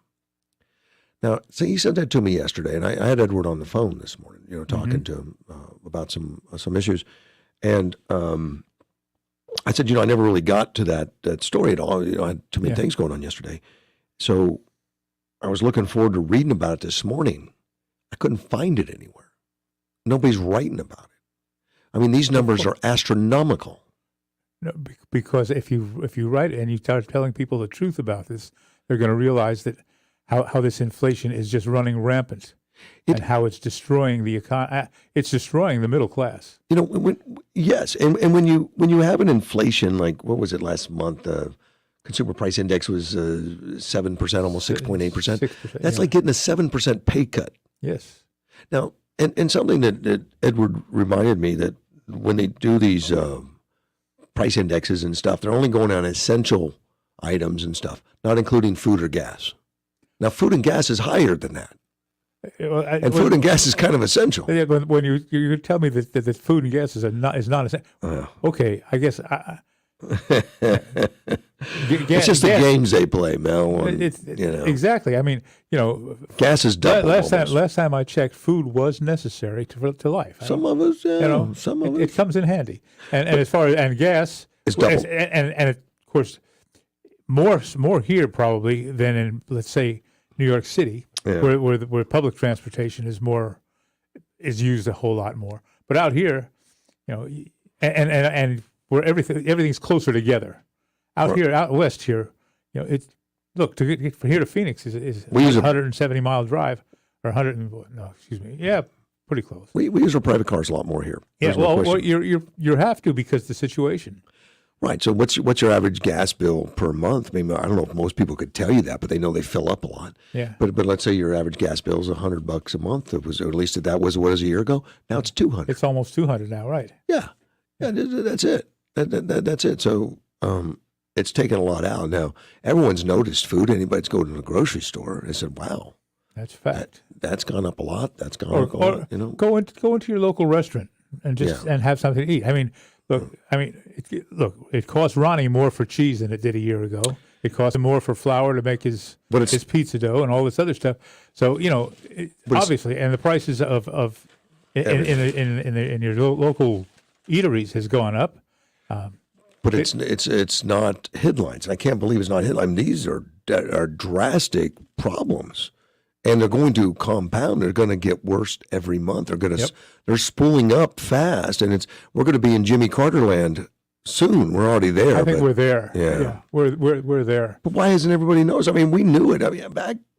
Now, so he said that to me yesterday, and I had Edward on the phone this morning, talking to him about some issues. And I said, I never really got to that story at all. I had too many things going on yesterday. So I was looking forward to reading about it this morning. I couldn't find it anywhere. Nobody's writing about it. I mean, these numbers are astronomical. No, because if you write and you start telling people the truth about this, they're going to realize that how this inflation is just running rampant, and how it's destroying the economy. It's destroying the middle class. Yes, and when you have an inflation like, what was it last month? Consumer price index was 7%, almost 6.8%. That's like getting a 7% pay cut. Yes. Now, and something that Edward reminded me, that when they do these price indexes and stuff, they're only going on essential items and stuff, not including food or gas. Now, food and gas is higher than that. And food and gas is kind of essential. When you tell me that food and gas is not essential, okay, I guess It's just the games they play, Mel. And, exactly. I mean, gas is double. Last time I checked, food was necessary to life. Some of us, some of us. It comes in handy. And as far as gas, it's double. And of course, more here probably than in, let's say, New York City, where public transportation is used a whole lot more. But out here, and where everything's closer together. Out west here, to get from here to Phoenix is a 170-mile drive, or pretty close. We use our private cars a lot more here. Yeah, well, you have to because the situation. Right. So what's your average gas bill per month? I mean, I don't know if most people could tell you that, but they know they fill up a lot. Yeah. But let's say your average gas bill is $100 a month. It was, or at least that was what, a year ago. Now it's $200. It's almost $200 now, right? Yeah. That's it. That's it. So it's taken a lot out. Now everyone's noticed food. Anybody's going to the grocery store, they said, "Wow, that's fact. That's gone up a lot. That's gone up a lot." Go into your local restaurant and and have something to eat. I mean. It cost Ronnie more for cheese than it did a year ago. It cost him more for flour to make his pizza dough and all this other stuff. So obviously, and the prices of in your local eateries has gone up. But it's not headlines. I can't believe it's not headlines. These are drastic problems. And they're going to compound. They're going to get worse every month. They're spooling up fast, and we're going to be in Jimmy Carter land soon. We're already there. I think we're there. Yeah. We're there. But why hasn't everybody knows? I mean, we knew it. I mean,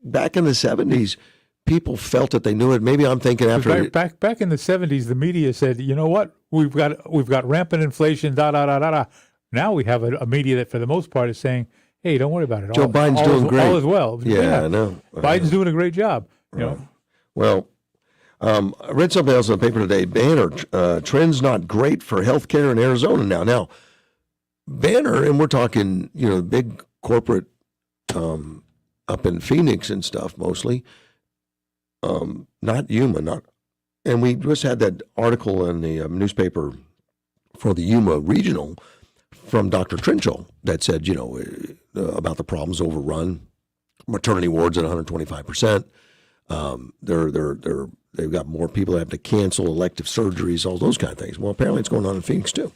back in the 70s, people felt that they knew it. Maybe I'm thinking after back in the 70s, the media said, "You know what? We've got rampant inflation. Now we have a media that, for the most part, is saying, "Hey, don't worry about it. Joe Biden's doing great. All is well." Yeah, I know. Biden's doing a great job. Well, I read something else in the paper today. Banner trends not great for healthcare in Arizona now. Now, Banner, and we're talking, big corporate up in Phoenix and stuff mostly. Not Yuma, and we just had that article in the newspaper for the Yuma Regional from Dr. Trinchell that said, about the problems, overrun, maternity wards at 125%. They've got more people that have to cancel elective surgeries, all those kind of things. Well, apparently it's going on in Phoenix too.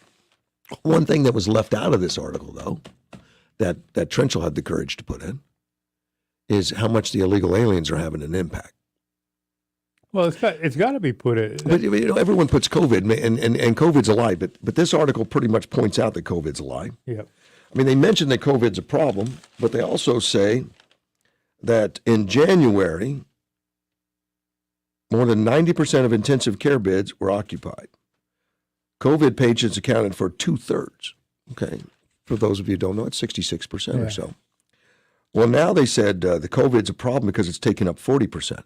One thing that was left out of this article, though, that Trinchell had the courage to put in, is how much the illegal aliens are having an impact. Well, it's got to be put in. But everyone puts COVID, and COVID's a lie. But this article pretty much points out that COVID's a lie. Yeah. I mean, they mention that COVID's a problem, but they also say that in January, more than 90% of intensive care beds were occupied. COVID patients accounted for 2/3. Okay. For those of you who don't know, it's 66% or so. Well, now they said the COVID's a problem because it's taken up 40%.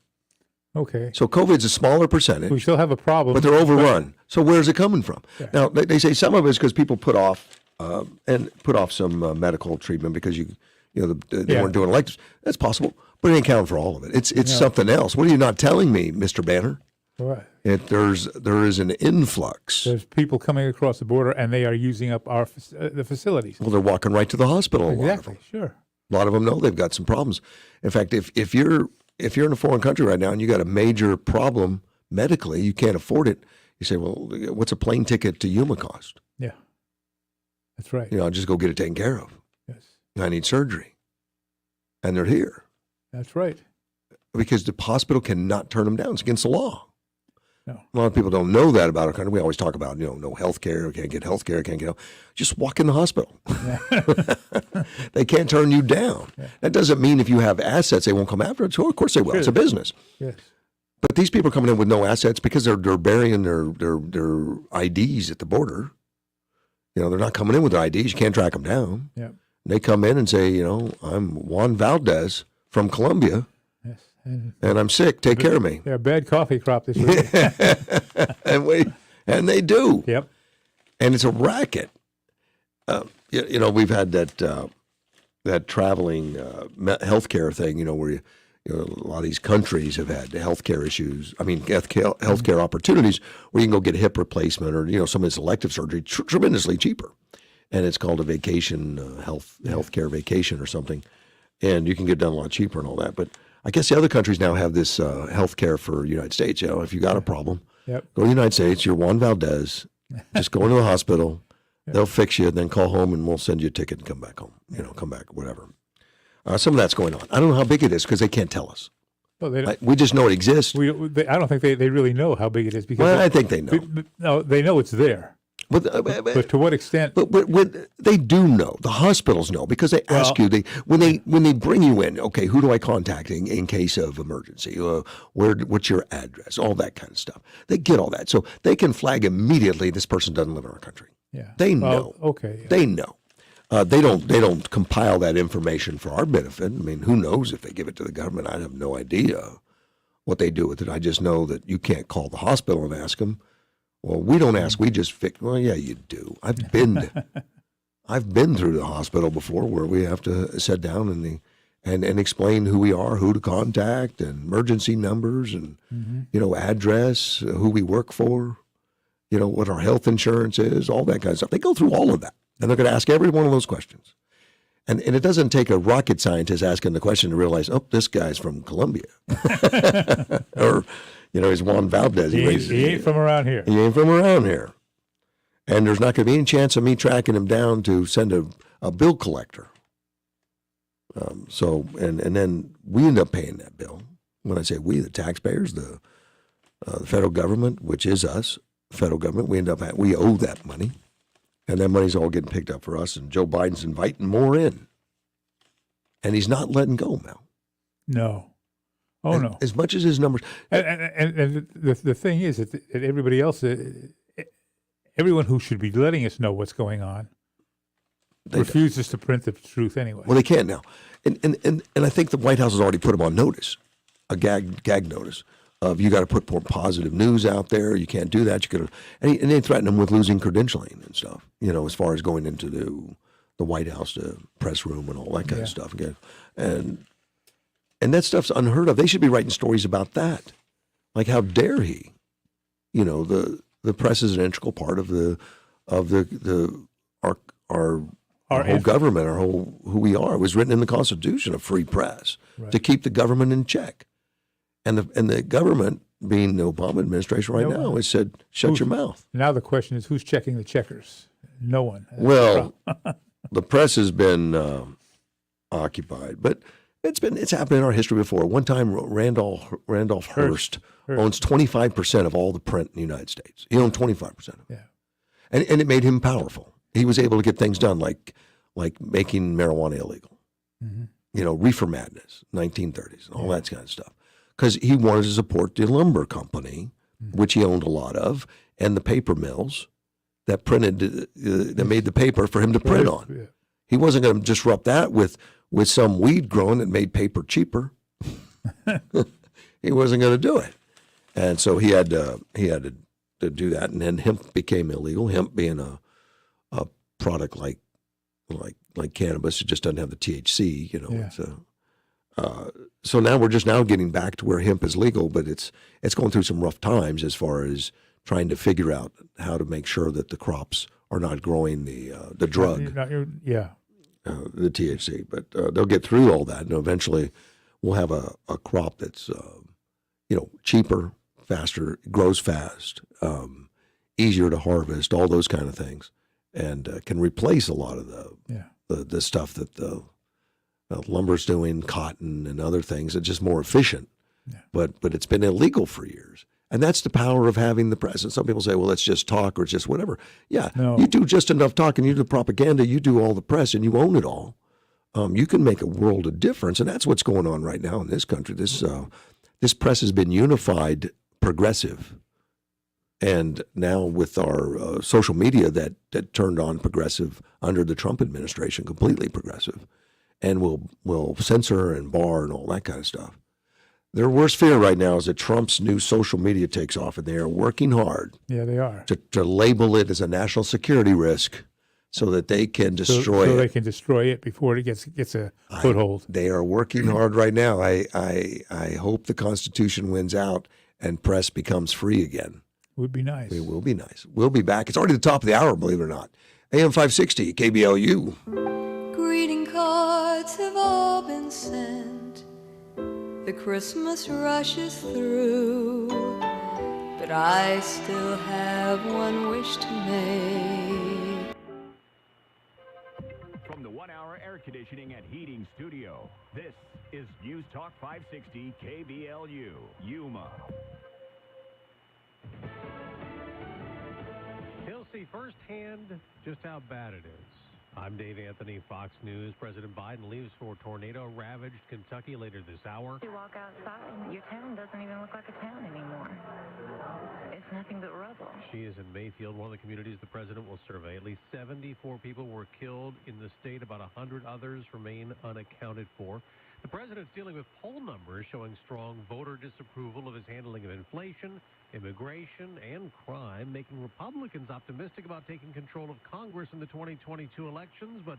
Okay. So COVID's a smaller percentage. We still have a problem. But they're overrun. So where's it coming from? Yeah. Now, they say some of it is because people put off some medical treatment because they weren't doing electives. That's possible, but it ain't counting for all of it. It's something else. What are you not telling me, Mr. Banner? Right. There is an influx. There's people coming across the border, and they are using up the facilities. Well, they're walking right to the hospital. Exactly. Sure. A lot of them know they've got some problems. In fact, if you're in a foreign country right now and you got a major problem medically, you can't afford it. You say, well, what's a plane ticket to Yuma cost? Yeah, that's right. I'll just go get it taken care of. Yes. I need surgery. And they're here. That's right. Because the hospital cannot turn them down. It's against the law. No. A lot of people don't know that about our country. We always talk about, no health care, can't get health care, can't get help. Just walk in the hospital. Yeah. They can't turn you down. Yeah. That doesn't mean if you have assets, they won't come after it. So of course they will. Sure. It's a business. Yes. But these people are coming in with no assets because they're burying their IDs at the border. They're not coming in with their IDs. You can't track them down. Yeah. They come in and say, I'm Juan Valdez from Colombia. Yes. And I'm sick. Take care of me. They're a bad coffee crop this week. and they do. Yep. And it's a racket. We've had that traveling healthcare thing. Where a lot of these countries have had healthcare issues. I mean, healthcare opportunities where you can go get a hip replacement or some of this elective surgery tremendously cheaper. and it's called a vacation healthcare vacation or something, and you can get it done a lot cheaper and all that. But I guess the other countries now have this healthcare for the United States. You know, if you got a problem, Yep. go to the United States. You're Juan Valdez. Just go into the hospital. They'll fix you, then call home, and we'll send you a ticket and come back home. You know, come back, whatever. Some of that's going on. I don't know how big it is because they can't tell us. Well, they don't, we just know it exists. I don't think they really know how big it is. Because Well, I think they know. No, they know it's there. But to what extent? But they do know. The hospitals know because they ask you. When they bring you in. Okay, who do I contact in case of emergency? What's your address? All that kind of stuff. They get all that, so they can flag immediately. This person doesn't live in our country. Yeah, they know. Okay, they know. They don't compile that information for our benefit. I mean, who knows if they give it to the government? I have no idea what they do with it. I just know that you can't call the hospital and ask them. Well, we don't ask. We just fix. Well, yeah, you do. I've been through the hospital before where we have to sit down and explain who we are, who to contact, and emergency numbers, and address, who we work for, what our health insurance is, all that kind of stuff. They go through all of that, and they're going to ask every one of those questions. And it doesn't take a rocket scientist asking the question to realize, oh, this guy's from Colombia, or. He's Juan Valdez. He ain't from around here. He ain't from around here. And there's not going to be any chance of me tracking him down to send a bill collector. And then we end up paying that bill. When I say we, the taxpayers, the federal government, which is us, federal government, we owe that money. And that money's all getting picked up for us. And Joe Biden's inviting more in. And he's not letting go, Mel. No. Oh, no. As much as his numbers. And the thing is that everybody else, everyone who should be letting us know what's going on, refuses to print the truth anyway. Well, they can't now. And I think the White House has already put them on notice, a gag notice of you got to put more positive news out there. You can't do that. And they threaten them with losing credentialing and stuff, as far as going into the White House, the press room and all that kind of stuff again. And that stuff's unheard of. They should be writing stories about that. Like, how dare he? The press is an integral part of our whole government, our whole who we are. It was written in the Constitution, a free press, to keep the government in check. And the government, being the Obama administration right now, has said, shut your mouth. Now the question is, who's checking the checkers? No one. Well, the press has been occupied, but it's happened in our history before. One time, Randolph Hearst owns 25% of all the print in the United States. He owned 25% of it. Yeah. And it made him powerful. He was able to get things done like making marijuana illegal. Mm-hmm. Reefer madness, 1930s, and all that kind of stuff. Because he wanted to support the lumber company, which he owned a lot of, and the paper mills that printed, that made the paper for him to print on. Yeah. He wasn't going to disrupt that with some weed growing that made paper cheaper. He wasn't going to do it. And so he had to do that. And then hemp became illegal. Hemp being a product like cannabis, it just doesn't have the THC, Yeah. So now we're just getting back to where hemp is legal, but it's going through some rough times as far as trying to figure out how to make sure that the crops are not growing the drug. The THC, but they'll get through all that, and eventually we'll have a crop that's cheaper, faster, grows fast, easier to harvest, all those kind of things, and can replace a lot of the stuff that the lumber's doing, cotton and other things. It's just more efficient, but it's been illegal for years. And that's the power of having the press. And some people say, well, let's just talk or it's just whatever. Yeah, no. You do just enough talking, you do the propaganda, you do all the press, and you own it all. You can make a world of difference. And that's what's going on right now in this country. This press has been unified progressive. And now with our social media that turned on progressive under the Trump administration, completely progressive, and will censor and bar and all that kind of stuff. Their worst fear right now is that Trump's new social media takes off, and they are working hard. Yeah, they are. To label it as a national security risk so that they can destroy it. So they can destroy it before it gets a foothold. They are working hard right now. I hope the Constitution wins out and press becomes free again. Would be nice. It will be nice. We'll be back. It's already the top of the hour, believe it or not. AM 560 KBLU. Greeting cards have all been sent. The Christmas rush is through. But I still have one wish to make. From the 1 hour air conditioning and heating studio, this is News Talk 560 KBLU, Yuma. He'll see firsthand just how bad it is. I'm Dave Anthony, Fox News. President Biden leaves for tornado-ravaged Kentucky later this hour. You walk outside, your town doesn't even look like a town anymore. It's nothing but rubble. She is in Mayfield, one of the communities the president will survey. At least 74 people were killed in the state. About 100 others remain unaccounted for. The president's dealing with poll numbers showing strong voter disapproval of his handling of inflation, immigration, and crime, making Republicans optimistic about taking control of Congress in the 2022 elections, but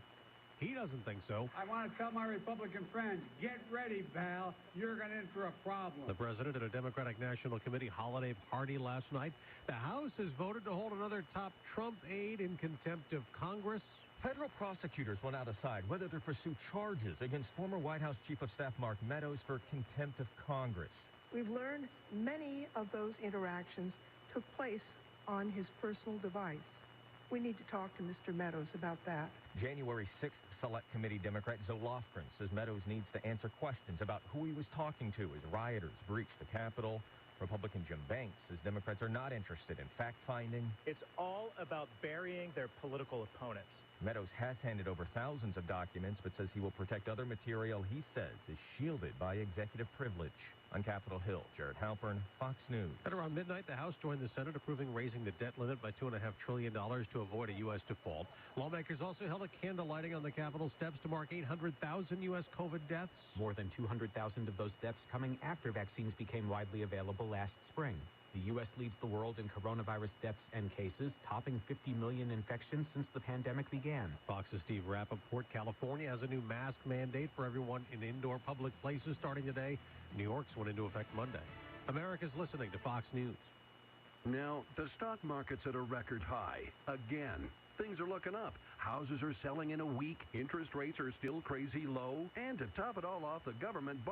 he doesn't think so. I want to tell my Republican friends, get ready, pal. You're going in for a problem. The president at a Democratic National Committee holiday party last night. The House has voted to hold another top Trump aide in contempt of Congress. Federal prosecutors will now decide whether to pursue charges against former White House Chief of Staff Mark Meadows for contempt of Congress. We've learned many of those interactions took place on his personal device. We need to talk to Mr. Meadows about that. January 6th, Select Committee Democrat Zoe Lofgren says Meadows needs to answer questions about who he was talking to as rioters breached the Capitol. Republican Jim Banks says Democrats are not interested in fact-finding. It's all about burying their political opponents. Meadows has handed over thousands of documents, but says he will protect other material he says is shielded by executive privilege. On Capitol Hill, Jared Halpern, Fox News. At around midnight, the House joined the Senate approving raising the debt limit by $2.5 trillion to avoid a U.S. default. Lawmakers also held a candle lighting on the Capitol steps to mark 800,000 U.S. COVID deaths. More than 200,000 of those deaths coming after vaccines became widely available last spring. The U.S. leads the world in coronavirus deaths and cases, topping 50 million infections since the pandemic began. Fox's Steve Rappaport. California has a new mask mandate for everyone in indoor public places starting today. New York's went into effect Monday. America's listening to Fox News. Now, the stock market's at a record high. Again. Things are looking up. Houses are selling in a week. Interest rates are still crazy low. And to top it all off, the government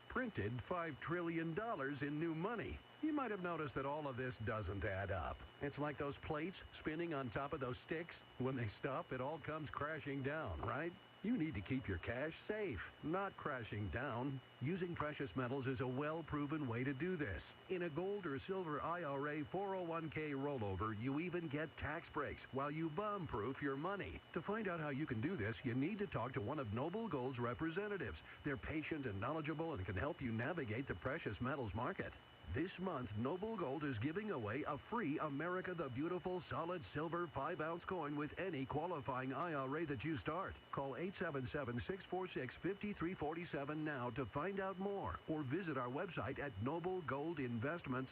printed $5 trillion in new money. You might have noticed that all of this doesn't add up. It's like those plates spinning on top of those sticks. When they stop, it all comes crashing down, right? You need to keep your cash safe, not crashing down. Using precious metals is a well-proven way to do this. In a gold or silver IRA 401k rollover, you even get tax breaks while you bomb-proof your money. To find out how you can do this, you need to talk to one of Noble Gold's representatives. They're patient and knowledgeable and can help you navigate the precious metals market. This month, Noble Gold is giving away a free America the Beautiful solid silver 5-ounce coin with any qualifying IRA that you start. Call 877-646-5347 now to find out more or visit our website at noblegoldinvestments.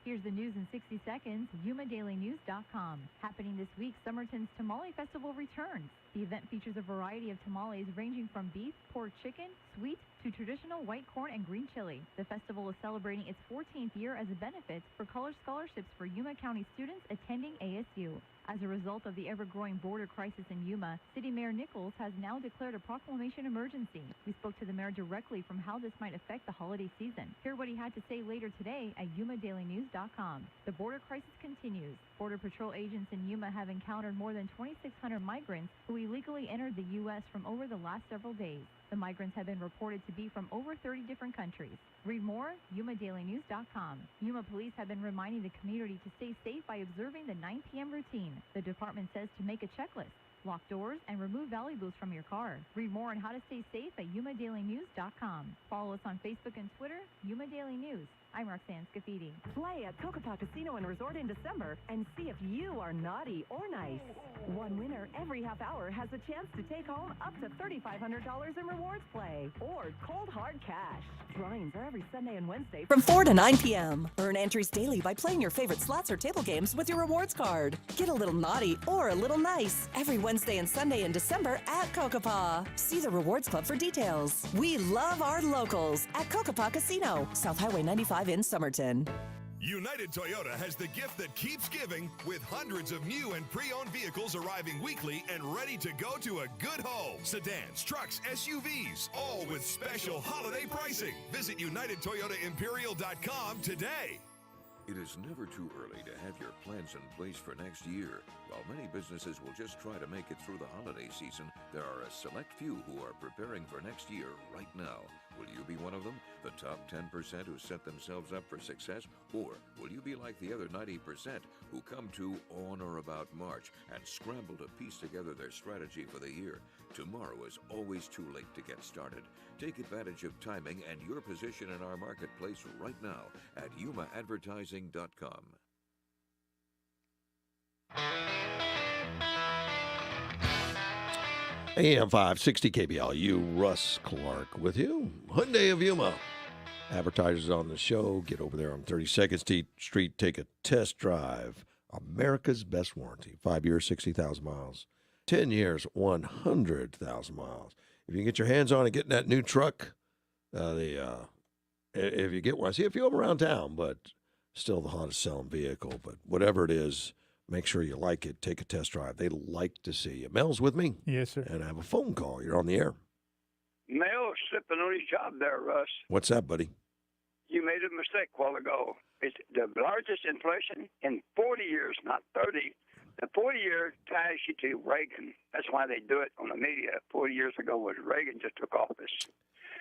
Here's the news in 60 seconds, YumaDailyNews.com. Happening this week, Somerton's Tamale Festival returns. The event features a variety of tamales ranging from beef, pork, chicken, sweet, to traditional white corn and green chili. The festival is celebrating its 14th year as a benefit for college scholarships for Yuma County students attending ASU. As a result of the ever-growing border crisis in Yuma, City Mayor Nichols has now declared a proclamation emergency. We spoke to the mayor directly from how this might affect the holiday season. Hear what he had to say later today at YumaDailyNews.com. The border crisis continues. Border Patrol agents in Yuma have encountered more than 2,600 migrants who illegally entered the U.S. from over the last several days. The migrants have been reported to be from over 30 different countries. Read more, YumaDailyNews.com. Yuma police have been reminding the community to stay safe by observing the 9 p.m. routine. The department says to make a checklist, lock doors, and remove valuables from your car. Read more on how to stay safe at YumaDailyNews.com. Follow us on Facebook and Twitter, Yuma Daily News. I'm Roxanne Scafidi. Play at Kokopah Casino and Resort in December and see if you are naughty or nice. One winner every half hour has a chance to take home up to $3,500 in rewards play or cold hard cash. Drawings are every Sunday and Wednesday from 4 to 9 p.m. Earn entries daily by playing your favorite slots or table games with your rewards card. Get a little naughty or a little nice every Wednesday and Sunday in December at Kokopah. See the Rewards Club for details. We love our locals at Kokopah Casino, South Highway 95 in Somerton. United Toyota has the gift that keeps giving, with hundreds of new and pre-owned vehicles arriving weekly and ready to go to a good home. Sedans, trucks, SUVs, all with special holiday pricing. Visit UnitedToyotaImperial.com today. It is never too early to have your plans in place for next year. While many businesses will just try to make it through the holiday season, there are a select few who are preparing for next year right now. Will you be one of them? The top 10% who set themselves up for success? Or will you be like the other 90% who come to on or about March and scramble to piece together their strategy for the year? Tomorrow is always too late to get started. Take advantage of timing and your position in our marketplace right now at yumaadvertising.com. AM 560 KBLU, Russ Clark with you. Hyundai of Yuma. Advertisers on the show. Get over there on 32nd Street. Take a test drive. America's best warranty. 5 years, 60,000 miles. 10 years, 100,000 miles. If you can get your hands on it, get in that new truck, if you get one, I see a few of them around town, but still the hottest selling vehicle. But whatever it is, make sure you like it. Take a test drive. They like to see you. Mel's with me. Yes, sir. And I have a phone call. You're on the air. Mel slipping on his job there, Russ. What's that, buddy? You made a mistake a while ago. It's the largest inflation in 40 years, not 30. The 40-year ties you to Reagan. That's why they do it on the media. 40 years ago was Reagan just took office.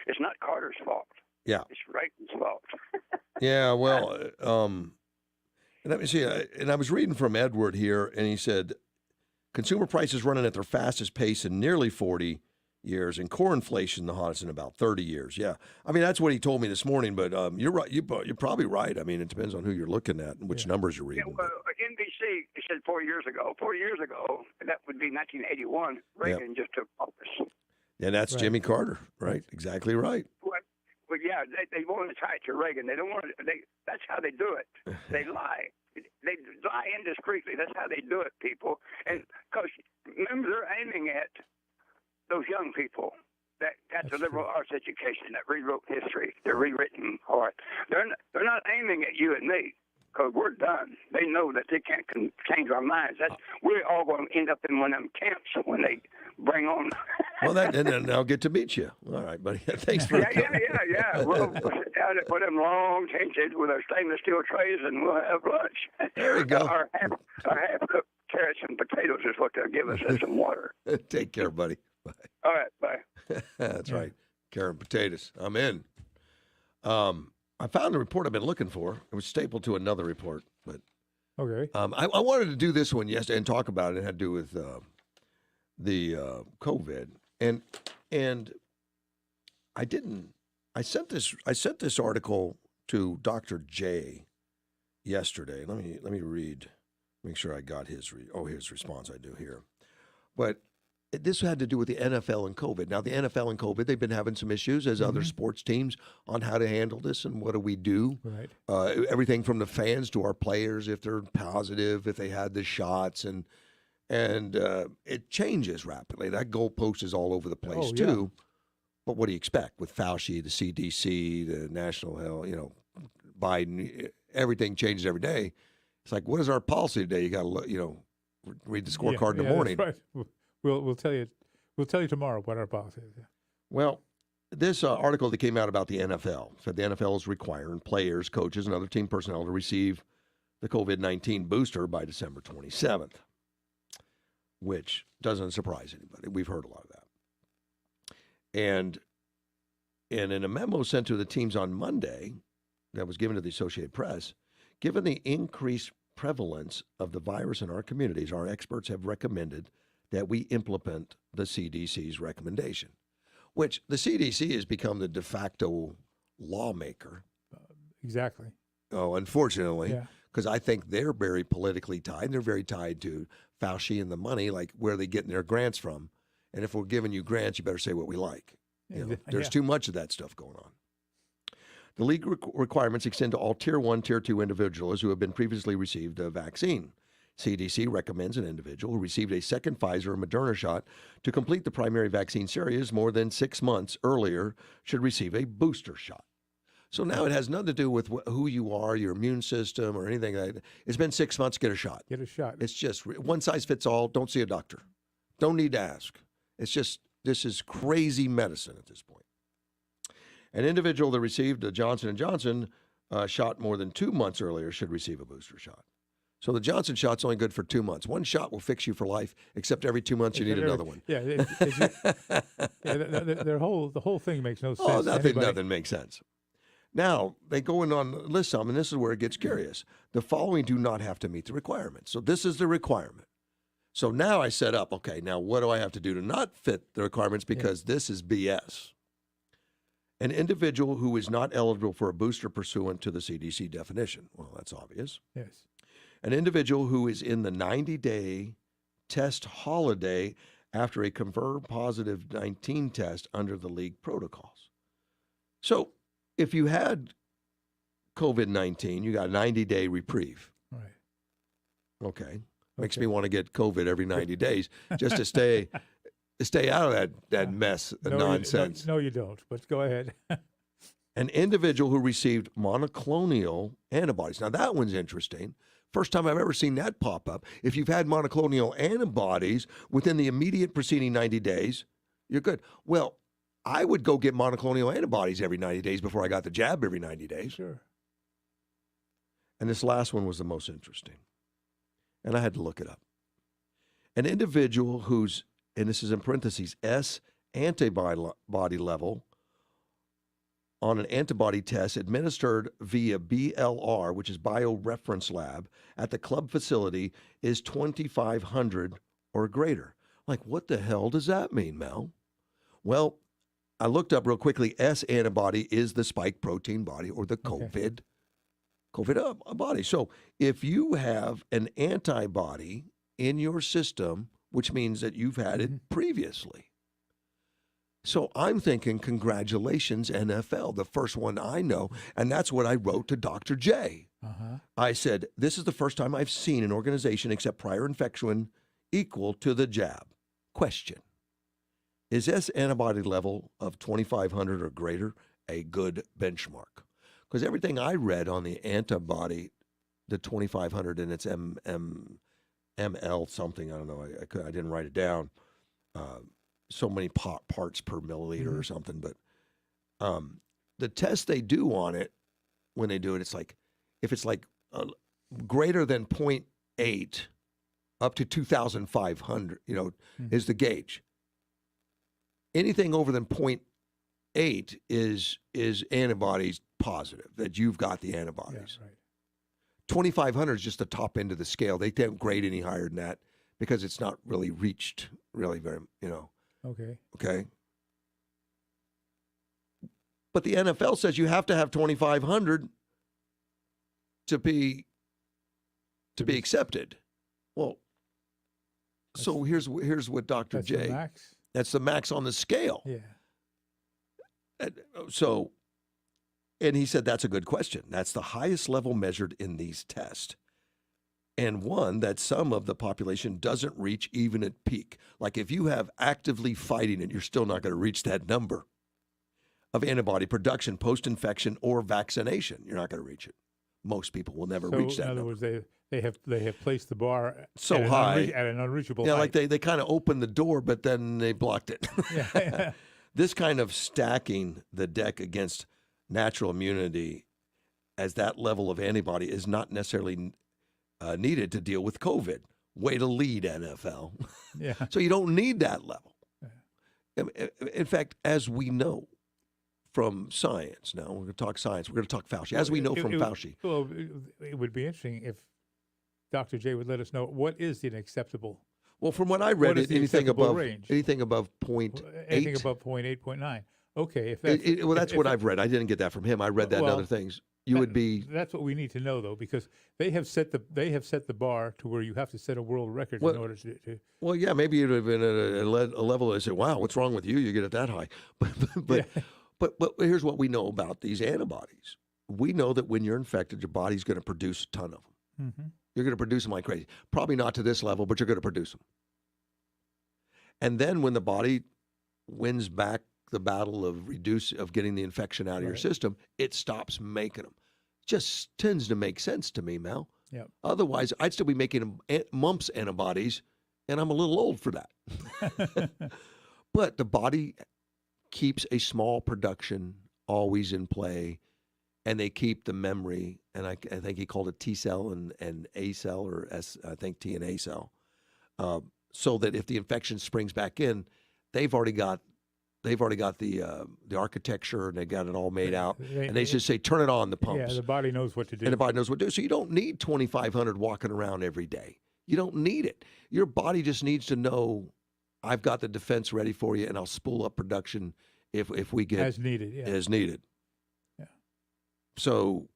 It's not Carter's fault. Yeah. It's Reagan's fault. Yeah, well, and let me see. And I was reading from Edward here, and he said, consumer prices running at their fastest pace in nearly 40 years, and core inflation the hottest in about 30 years. Yeah, I mean, that's what he told me this morning, but you're right. You're probably right. I mean, it depends on who you're looking at and which numbers you're reading. Yeah, well, NBC said 4 years ago. 4 years ago, that would be 1981, Reagan just took office. And that's Jimmy Carter, right? Exactly right. Well, yeah, they want to tie it to Reagan. They don't want to. That's how they do it. They lie. They lie indiscreetly. That's how they do it, people. And because remember, they're aiming at those young people that got the liberal arts education, that rewrote history. They're rewritten hard. They're not aiming at you and me, because we're done. They know that they can't change our minds. We're all going to end up in one of them camps when they bring on. Well, and then I'll get to meet you. All right, buddy. Thanks for Yeah. We'll put them long tensions with our stainless steel trays, and we'll have lunch. There you go. Our half-cooked carrots and potatoes is what they'll give us, and some water. Take care, buddy. Bye. All right, bye. That's right. Carrot and potatoes. I'm in. I found the report I've been looking for. It was stapled to another report, but okay. I wanted to do this one yesterday and talk about it. It had to do with the COVID, and I didn't. I sent this article to Dr. J yesterday. Let me read. Make sure I got his response. I do here, but this had to do with the NFL and COVID. Now, the NFL and COVID, they've been having some issues, as other sports teams, on how to handle this and what do we do. Right. Everything from the fans to our players, if they're positive, if they had the shots, and it changes rapidly. That goalpost is all over the place too. But what do you expect with Fauci, the CDC, the National Health, Biden? Everything changes every day. It's like, what is our policy today? You got to read the scorecard in the morning. That's right. We'll tell you. We'll tell you tomorrow what our policy is. Yeah. Well, this article that came out about the NFL said the NFL is requiring players, coaches, and other team personnel to receive the COVID-19 booster by December 27th, which doesn't surprise anybody. We've heard a lot of that. And in a memo sent to the teams on Monday that was given to the Associated Press, given the increased prevalence of the virus in our communities, our experts have recommended that we implement the CDC's recommendation, which the CDC has become the de facto lawmaker. Exactly. Oh, unfortunately, because I think they're very politically tied. And they're very tied to Fauci and the money, like where are they getting their grants from? And if we're giving you grants, you better say what we like. There's too much of that stuff going on. The league requirements extend to all Tier 1, Tier 2 individuals who have been previously received a vaccine. CDC recommends an individual who received a second Pfizer or Moderna shot to complete the primary vaccine series more than 6 months earlier should receive a booster shot. So now it has nothing to do with who you are, your immune system, or anything like that. It's been 6 months, get a shot. Get a shot. It's just one size fits all. Don't see a doctor. Don't need to ask. It's just, this is crazy medicine at this point. An individual that received a Johnson & Johnson shot more than 2 months earlier should receive a booster shot. So the Johnson shot's only good for 2 months. One shot will fix you for life, except every 2 months you need another one. Yeah, the whole thing makes no sense. Oh, nothing makes sense. Now, they go in on the list some, and this is where it gets curious. The following do not have to meet the requirements. So this is the requirement. So now I set up, okay, now what do I have to do to not fit the requirements because this is BS? An individual who is not eligible for a booster pursuant to the CDC definition. Well, that's obvious. Yes. An individual who is in the 90-day test holiday after a confirmed positive 19 test under the league protocols. So if you had COVID-19, you got a 90-day reprieve. Right. Okay. Makes me want to get COVID every 90 days just to stay out of that mess of nonsense. No, you don't, but go ahead. An individual who received monoclonal antibodies. Now, that one's interesting. First time I've ever seen that pop up. If you've had monoclonal antibodies within the immediate preceding 90 days, you're good. Well, I would go get monoclonal antibodies every 90 days before I got the jab every 90 days. Sure. And this last one was the most interesting. And I had to look it up. An individual whose, and this is in parentheses, S antibody level on an antibody test administered via BLR, which is Bioreference Lab, at the club facility is 2,500 or greater. Like, what the hell does that mean, Mel? Well, I looked up real quickly. S antibody is the spike protein body or the COVID body. So if you have an antibody in your system, which means that you've had it previously. So I'm thinking, congratulations, NFL, the first one I know. And that's what I wrote to Dr. J. I said, this is the first time I've seen an organization accept prior infection equal to the jab. Question. Is S antibody level of 2,500 or greater a good benchmark? Because everything I read on the antibody, the 2,500 and its ML something, I don't know, I didn't write it down, so many parts per milliliter or something. But the test they do on it, when they do it, it's like, if it's like greater than 0.8 up to 2,500, is the gauge. Anything over than 0.8 is antibodies positive, that you've got the antibodies. Yeah, right. 2,500 is just the top end of the scale. They don't grade any higher than that because it's not really reached really very, Okay. Okay. But the NFL says you have to have 2,500 to be accepted. Well, so here's what Dr. J. That's the max? That's the max on the scale. Yeah. So, and he said that's a good question. That's the highest level measured in these tests. And one that some of the population doesn't reach even at peak. Like if you have actively fighting it, you're still not going to reach that number of antibody production post-infection or vaccination. You're not going to reach it. Most people will never reach that number. In other words, they have placed the bar so high at an unreachable height. Like they kind of opened the door, but then they blocked it. Yeah. This kind of stacking the deck against natural immunity as that level of antibody is not necessarily needed to deal with COVID. Way to lead, NFL. Yeah. So you don't need that level. Yeah. In fact, as we know from science, now we're going to talk science, we're going to talk Fauci. As we know from Fauci. Well, it would be interesting if Dr. J would let us know what is an acceptable. Well, from what I read, anything above range? Anything above 0.8. Anything above 0.8, 0.9. Okay. If that's what I've read. I didn't get that from him. I read that in other things. Would be. That's what we need to know, though, because they have set the bar to where you have to set a world record in order to. Well, yeah, maybe it would have been at a level that said, "Wow, what's wrong with you? You get it that high." But here's what we know about these antibodies. We know that when you're infected, your body's going to produce a ton of them. Mm-hmm. You're going to produce them like crazy. Probably not to this level, but you're going to produce them. And then when the body wins back the battle of getting the infection out of your system, it stops making them. Just tends to make sense to me, Mel. Yep. Otherwise, I'd still be making mumps antibodies, and I'm a little old for that. But the body keeps a small production always in play, and they keep the memory. And I think he called it T cell and A cell, or I think T and A cell, so that if the infection springs back in, they've already got the architecture, and they got it all made out, and they just say, turn it on, the pumps. Yeah, the body knows what to do. And the body knows what to do. So you don't need 2,500 walking around every day. You don't need it. Your body just needs to know, I've got the defense ready for you, and I'll spool up production if we get as needed. Yeah. As needed. Yeah. So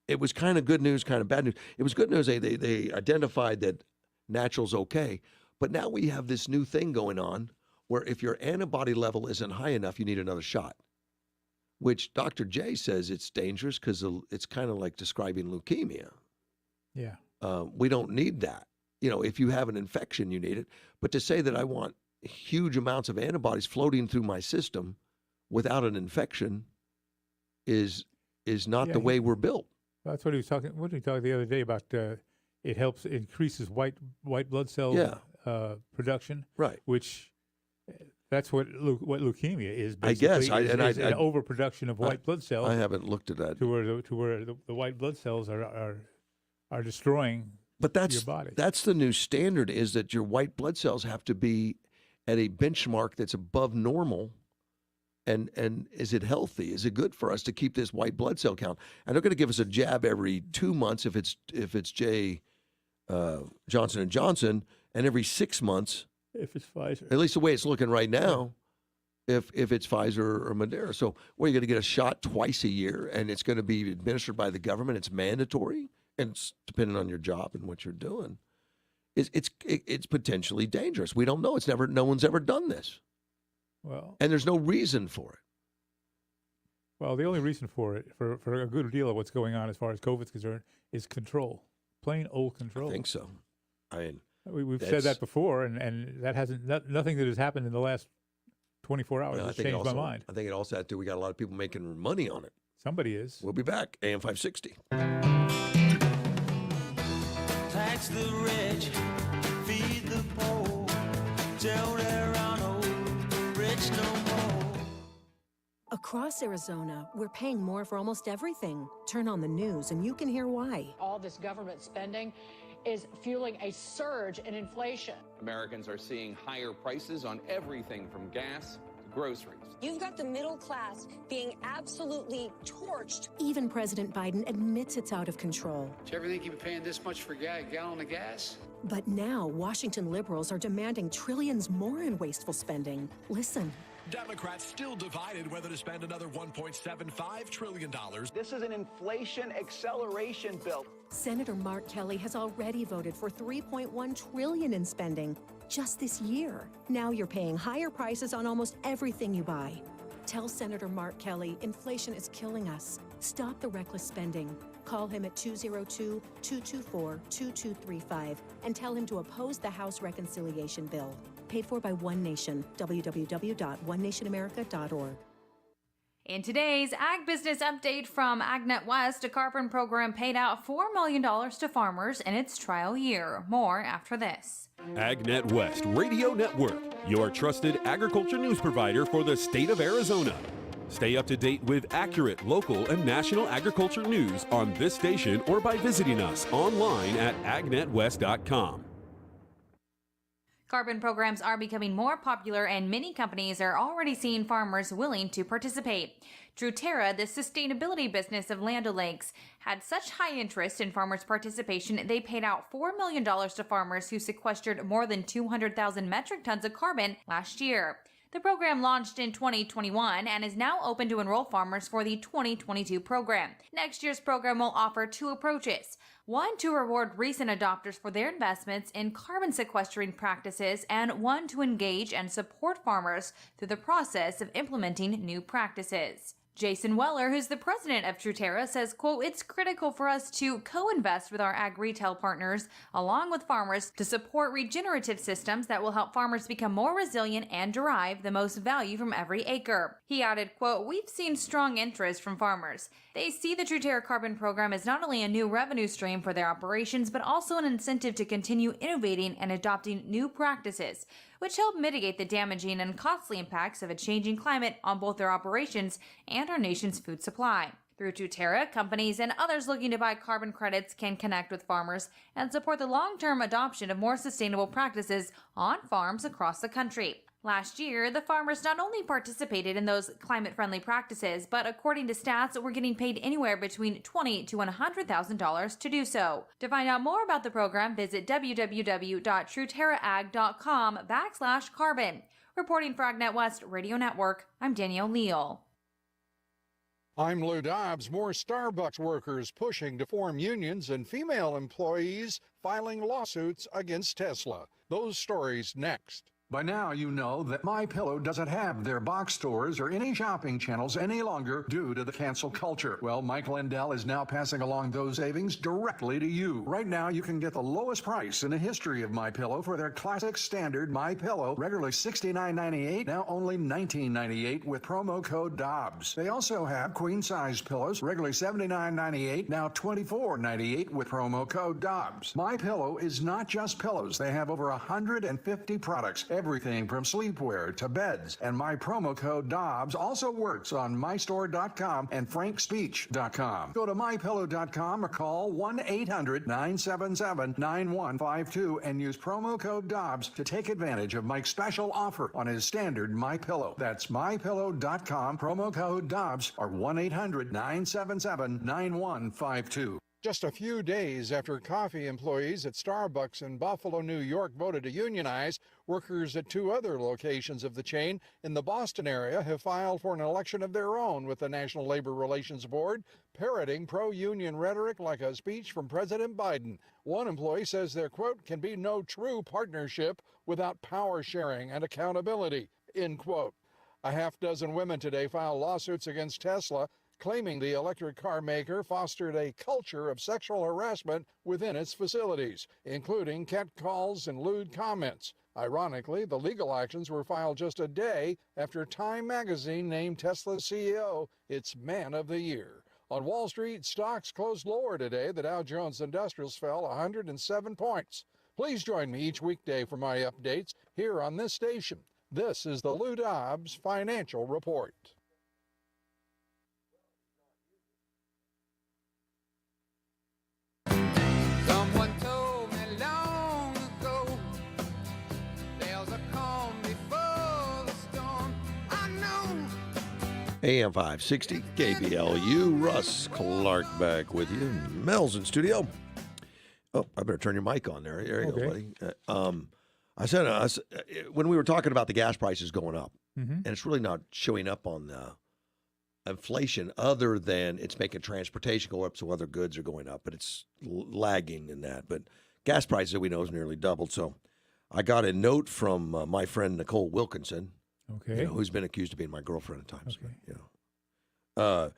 it was kind of good news, kind of bad news. It was good news. They identified that natural's okay, but now we have this new thing going on where if your antibody level isn't high enough, you need another shot, which Dr. J says it's dangerous because it's kind of like describing leukemia. Yeah. We don't need that. If you have an infection, you need it. But to say that I want huge amounts of antibodies floating through my system without an infection is not the way we're built. Well, that's what he was talking. What did he talk the other day about? It helps increases white blood cell production. Right. Which that's what leukemia is. Basically, I guess. Is an overproduction of white blood cells. I haven't looked at that. To where the white blood cells are destroying. But your body. That's the new standard, is that your white blood cells have to be at a benchmark that's above normal. And is it healthy? Is it good for us to keep this white blood cell count? And they're going to give us a jab every 2 months if it's Johnson & Johnson, and every 6 months if it's Pfizer. At least the way it's looking right now, if it's Pfizer or Moderna. So you're going to get a shot twice a year, and it's going to be administered by the government. It's mandatory, and it's depending on your job and what you're doing. It's potentially dangerous. We don't know. No one's ever done this. Well, and there's no reason for it. Well, the only reason for it, for a good deal of what's going on as far as COVID's concerned, is control. Plain old control. I think so. We've said that before, and that hasn't nothing that has happened in the last 24 hours has changed my mind. I think it also had to. We got a lot of people making money on it. Somebody is. We'll be back. AM 560. Tax the rich, feed the poor, tell there are no rich no more. Across Arizona, we're paying more for almost everything. Turn on the news and you can hear why. All this government spending is fueling a surge in inflation. Americans are seeing higher prices on everything from gas to groceries. You've got the middle class being absolutely torched. Even President Biden admits it's out of control. Do you ever think you'd be paying this much for a gallon of gas? But now, Washington liberals are demanding trillions more in wasteful spending. Listen. Democrats still divided whether to spend another $1.75 trillion. This is an inflation acceleration bill. Senator Mark Kelly has already voted for $3.1 trillion in spending just this year. Now you're paying higher prices on almost everything you buy. Tell Senator Mark Kelly inflation is killing us. Stop the reckless spending. Call him at 202-224-2235 and tell him to oppose the House reconciliation bill. Paid for by One Nation. www.onenationamerica.org. In today's Ag Business Update from AgNet West, a carbon program paid out $4 million to farmers in its trial year. More after this. AgNet West Radio Network, your trusted agriculture news provider for the state of Arizona. Stay up to date with accurate local and national agriculture news on this station or by visiting us online at agnetwest.com. Carbon programs are becoming more popular, and many companies are already seeing farmers willing to participate. Truterra, the sustainability business of Land O'Lakes, had such high interest in farmers' participation, they paid out $4 million to farmers who sequestered more than 200,000 metric tons of carbon last year. The program launched in 2021 and is now open to enroll farmers for the 2022 program. Next year's program will offer two approaches. One to reward recent adopters for their investments in carbon sequestering practices, and one to engage and support farmers through the process of implementing new practices. Jason Weller, who's the president of Truterra, says, quote, it's critical for us to co-invest with our ag retail partners along with farmers to support regenerative systems that will help farmers become more resilient and derive the most value from every acre. He added, quote, we've seen strong interest from farmers. They see the Truterra Carbon Program as not only a new revenue stream for their operations, but also an incentive to continue innovating and adopting new practices, which help mitigate the damaging and costly impacts of a changing climate on both their operations and our nation's food supply. Through Truterra, companies and others looking to buy carbon credits can connect with farmers and support the long-term adoption of more sustainable practices on farms across the country. Last year, the farmers not only participated in those climate-friendly practices, but according to stats, were getting paid anywhere between $20,000 to $100,000 to do so. To find out more about the program, visit www.truterraag.com/carbon. Reporting for AgNet West Radio Network, I'm Danielle Leal. I'm Lou Dobbs. More Starbucks workers pushing to form unions and female employees filing lawsuits against Tesla. Those stories next. By now, you know that MyPillow doesn't have their box stores or any shopping channels any longer due to the cancel culture. Well, Mike Lindell is now passing along those savings directly to you. Right now, you can get the lowest price in the history of MyPillow for their classic standard MyPillow, regularly $69.98, now only $19.98 with promo code Dobbs. They also have queen-size pillows, regularly $79.98, now $24.98 with promo code Dobbs. MyPillow is not just pillows. They have over 150 products. Everything from sleepwear to beds. And my promo code Dobbs also works on mystore.com and frankspeech.com. Go to mypillow.com or call 1-800-977-9152 and use promo code Dobbs to take advantage of Mike's special offer on his standard MyPillow. That's mypillow.com, promo code Dobbs, or 1-800-977-9152. Just a few days after coffee employees at Starbucks in Buffalo, New York voted to unionize, workers at two other locations of the chain in the Boston area have filed for an election of their own with the National Labor Relations Board, parroting pro-union rhetoric like a speech from President Biden. One employee says there, quote, can be no true partnership without power sharing and accountability, end quote. A half dozen women today filed lawsuits against Tesla, claiming the electric car maker fostered a culture of sexual harassment within its facilities, including catcalls and lewd comments. Ironically, the legal actions were filed just a day after Time magazine named Tesla's CEO its Man of the Year. On Wall Street, stocks closed lower today. The Dow Jones Industrials fell 107 points. Please join me each weekday for my updates here on this station. This is the Lou Dobbs Financial Report. Someone told me long ago there's a calm before the storm. I know. AM 560 KBLU. Russ Clark back with you. Mel's in studio. Oh, I better turn your mic on there. There you go, buddy. I said when we were talking about the gas prices going up, and it's really not showing up on the inflation other than it's making transportation go up, so other goods are going up, but it's lagging in that. But gas prices, we know, is nearly doubled. So I got a note from my friend Nicole Wilkinson, who's been accused of being my girlfriend at times. But,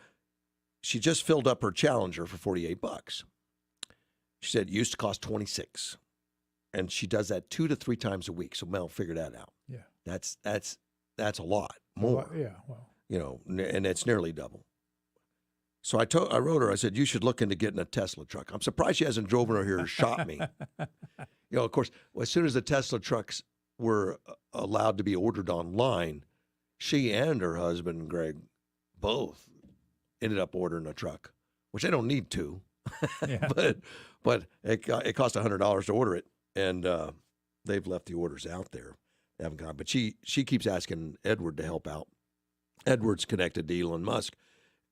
she just filled up her Challenger for $48. She said it used to cost $26, and she does that 2 to 3 times a week. So Mel, figure that out. Yeah, that's a lot more. Well. And it's nearly double. So I wrote her, I said, you should look into getting a Tesla truck. I'm surprised she hasn't driven over here and shot me. Of course, as soon as the Tesla trucks were allowed to be ordered online, she and her husband, Greg, both ended up ordering a truck, which they don't need to. but it cost $100 to order it, and they've left the orders out there. They haven't gone. But she keeps asking Edward to help out. Edward's connected to Elon Musk,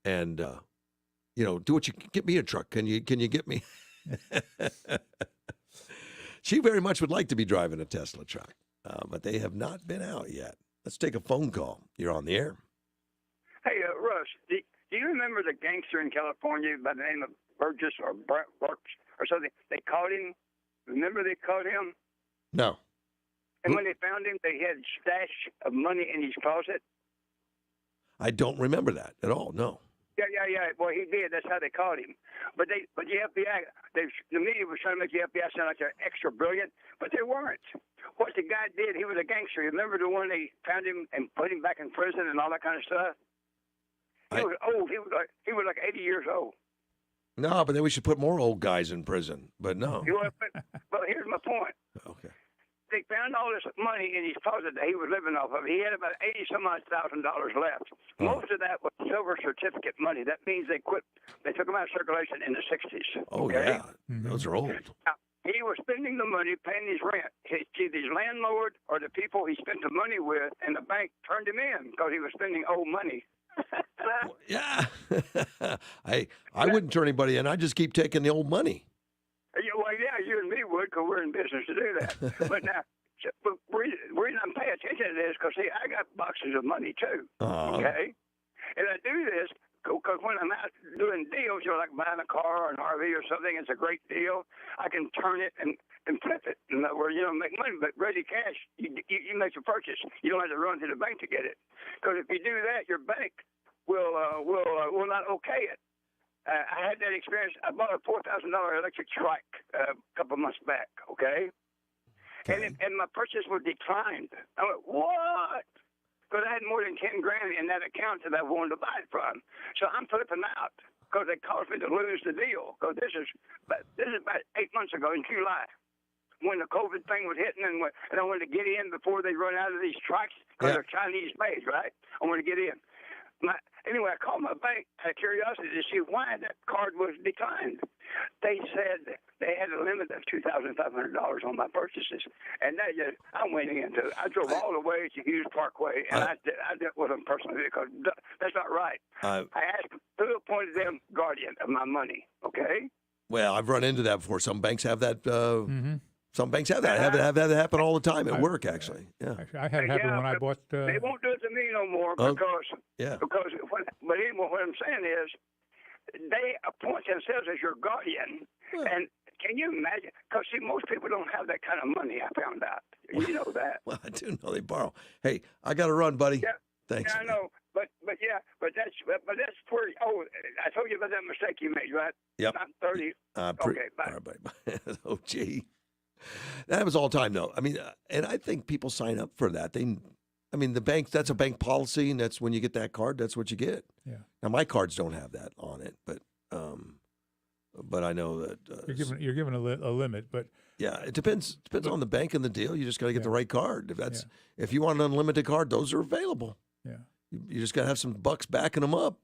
and do what you get me a truck. Can you get me? She very much would like to be driving a Tesla truck, but they have not been out yet. Let's take a phone call. You're on the air. Hey, Russ, do you remember the gangster in California by the name of Burgess or Burks or something? They caught him. Remember they caught him? No. And when they found him, they had a stash of money in his closet. I don't remember that at all. No. Yeah. Well, he did. That's how they called him. But the FBI, the media was trying to make the FBI sound like they're extra brilliant, but they weren't. What the guy did, he was a gangster. Remember the one they found him and put him back in prison and all that kind of stuff? He was old. He was like 80 years old. No, but then we should put more old guys in prison. But no. But here's my point. Okay. They found all this money in his closet that he was living off of. He had about $80,000 left. Most of that was silver certificate money. That means they took them out of circulation in the 60s. Oh, okay? yeah. Those are old. Now, he was spending the money, paying his rent. Either his landlord or the people he spent the money with, and the bank turned him in because he was spending old money. Yeah. I wouldn't turn anybody in. I'd just keep taking the old money. Yeah, you and me would, because we're in business to do that. But now, the reason I'm paying attention to this, because, see, I got boxes of money, too, okay? And I do this because when I'm out doing deals, like buying a car or an RV or something, it's a great deal. I can turn it and flip it. In other words, make money, but ready cash, you make your purchase. You don't have to run to the bank to get it. Because if you do that, your bank will not okay it. I had that experience. I bought a $4,000 electric trike a couple of months back, okay? And my purchase was declined. I went, what? Because I had more than $10,000 in that account that I wanted to buy it from. So I'm flipping out because they caused me to lose the deal. Because this is about 8 months ago in July when the COVID thing was hitting, and I wanted to get in before they run out of these trikes because they're Chinese made, right? I wanted to get in. Anyway, I called my bank out of curiosity to see why that card was declined. They said they had a limit of $2,500 on my purchases, and I went into. I drove all the way to Hughes Parkway, and I dealt with them personally because that's not right. I asked who appointed them guardian of my money. Okay. Well, I've run into that before. Some banks have that. Some banks have that. Have that happen all the time at work, actually. Yeah. I had it happen when I bought. They won't do it to me no more because but anyway, what I'm saying is they appoint themselves as your guardian, and can you imagine? Because see, most people don't have that kind of money. I found out. You know that. Well, I do know they borrow. Hey, I got to run, buddy. Yeah. Thanks. Yeah, I know, but that's where. Oh, I told you about that mistake you made, right? Yep. I'm 30. Okay, bye. All right, bye. Oh, gee. That happens all the time, though. I mean, and I think people sign up for that. The bank, that's a bank policy, and that's when you get that card, that's what you get. Yeah. Now, my cards don't have that on it, but I know that you're given a limit, but yeah, it depends on the bank and the deal. You just got to get the right card. If you want an unlimited card, those are available. Yeah. You just got to have some bucks backing them up.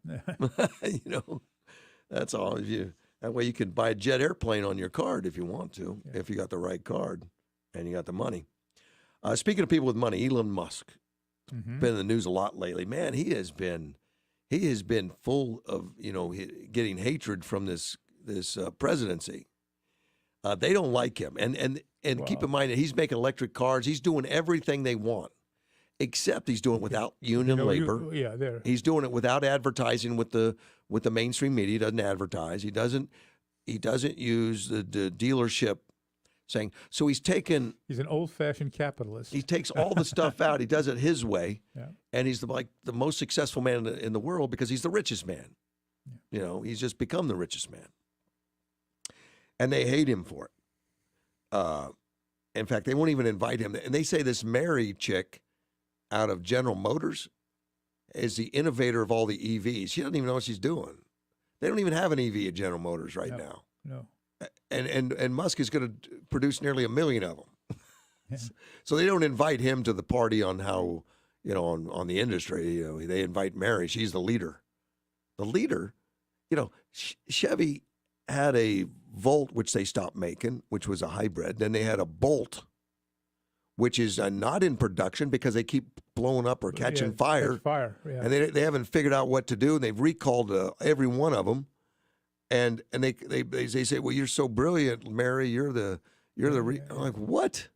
That's all. That way you can buy a jet airplane on your card if you want to, if you got the right card and you got the money. Speaking of people with money, Elon Musk been in the news a lot lately. Man, he has been full of getting hatred from this presidency. They don't like him, and keep in mind that he's making electric cars. He's doing everything they want, except he's doing it without union labor. He's doing it without advertising with the mainstream media. He doesn't advertise. He doesn't use the dealership saying. So he's an old-fashioned capitalist. He takes all the stuff out. He does it his way, and he's the most successful man in the world because he's the richest man. Yeah. He's just become the richest man, and they hate him for it. In fact, they won't even invite him. And they say this Mary chick out of General Motors is the innovator of all the EVs. She doesn't even know what she's doing. They don't even have an EV at General Motors right now. No. And Musk is going to produce nearly 1 million of them. Yeah. So they don't invite him to the party on how, on the industry. They invite Mary. She's the leader. The leader, Chevy had a Volt, which they stopped making, which was a hybrid. Then they had a Bolt, which is not in production because they keep blowing up or catching fire. Yeah. And they haven't figured out what to do. And they've recalled every one of them. And they say, well, you're so brilliant, Mary. I'm like, what?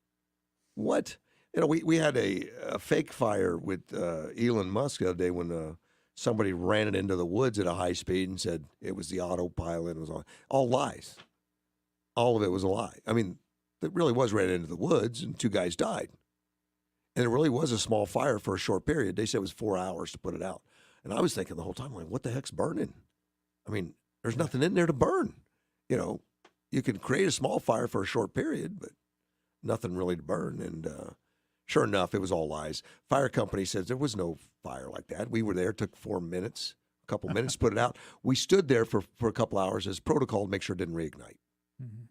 What? We had a fake fire with Elon Musk the other day when somebody ran it into the woods at a high speed and said it was the autopilot. It was all lies. All of it was a lie. I mean, it really was ran into the woods and 2 guys died. And it really was a small fire for a short period. They said it was 4 hours to put it out. And I was thinking the whole time, like, what the heck's burning? I mean, there's nothing in there to burn. You know, you can create a small fire for a short period, but nothing really to burn. And sure enough, it was all lies. Fire company says there was no fire like that. We were there, took 4 minutes, a couple minutes, put it out. We stood there for a couple hours as protocol to make sure it didn't reignite. Mm-hmm.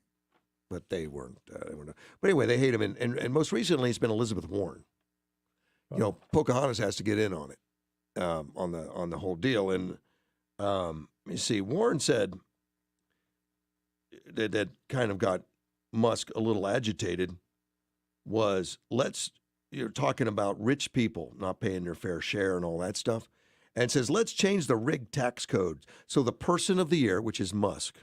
But they weren't. But anyway, they hate him. And most recently, it's been Elizabeth Warren. You know, Pocahontas has to get in on it, on the whole deal. And you see, Warren said that kind of got Musk a little agitated. You're talking about rich people not paying their fair share and all that stuff, and says let's change the rig tax code so the person of the year, which is Musk.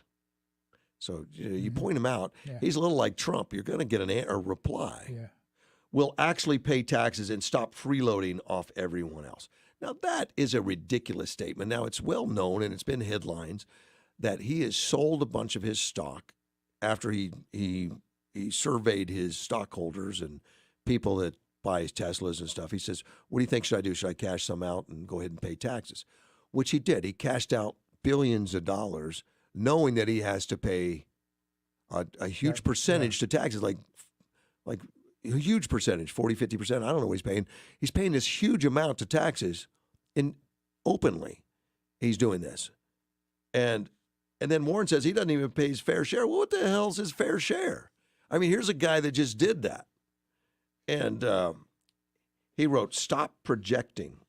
So you point him out. Yeah. He's a little like Trump. You're going to get a reply. Yeah. Will actually pay taxes and stop freeloading off everyone else. Now, that is a ridiculous statement. Now, it's well known, and it's been headlines, that he has sold a bunch of his stock after he surveyed his stockholders and people that buy his Teslas and stuff. He says, what do you think should I do? Should I cash some out and go ahead and pay taxes? Which he did. He cashed out billions of dollars, knowing that he has to pay a huge percentage to taxes, like a huge percentage, 40, 50%. I don't know what he's paying. He's paying this huge amount to taxes, and openly he's doing this. And then Warren says he doesn't even pay his fair share. Well, what the hell's his fair share? I mean, here's a guy that just did that. And he wrote, "Stop projecting."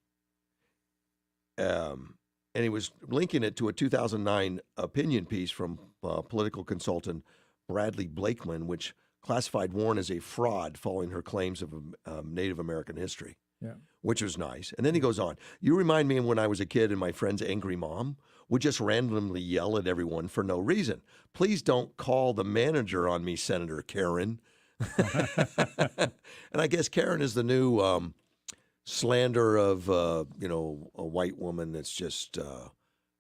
And he was linking it to a 2009 opinion piece from political consultant Bradley Blakeman, which classified Warren as a fraud following her claims of Native American history, which was nice. And then he goes on, "You remind me of when I was a kid and my friend's angry mom would just randomly yell at everyone for no reason. Please don't call the manager on me, Senator Karen." And I guess Karen is the new slander of, a white woman that's just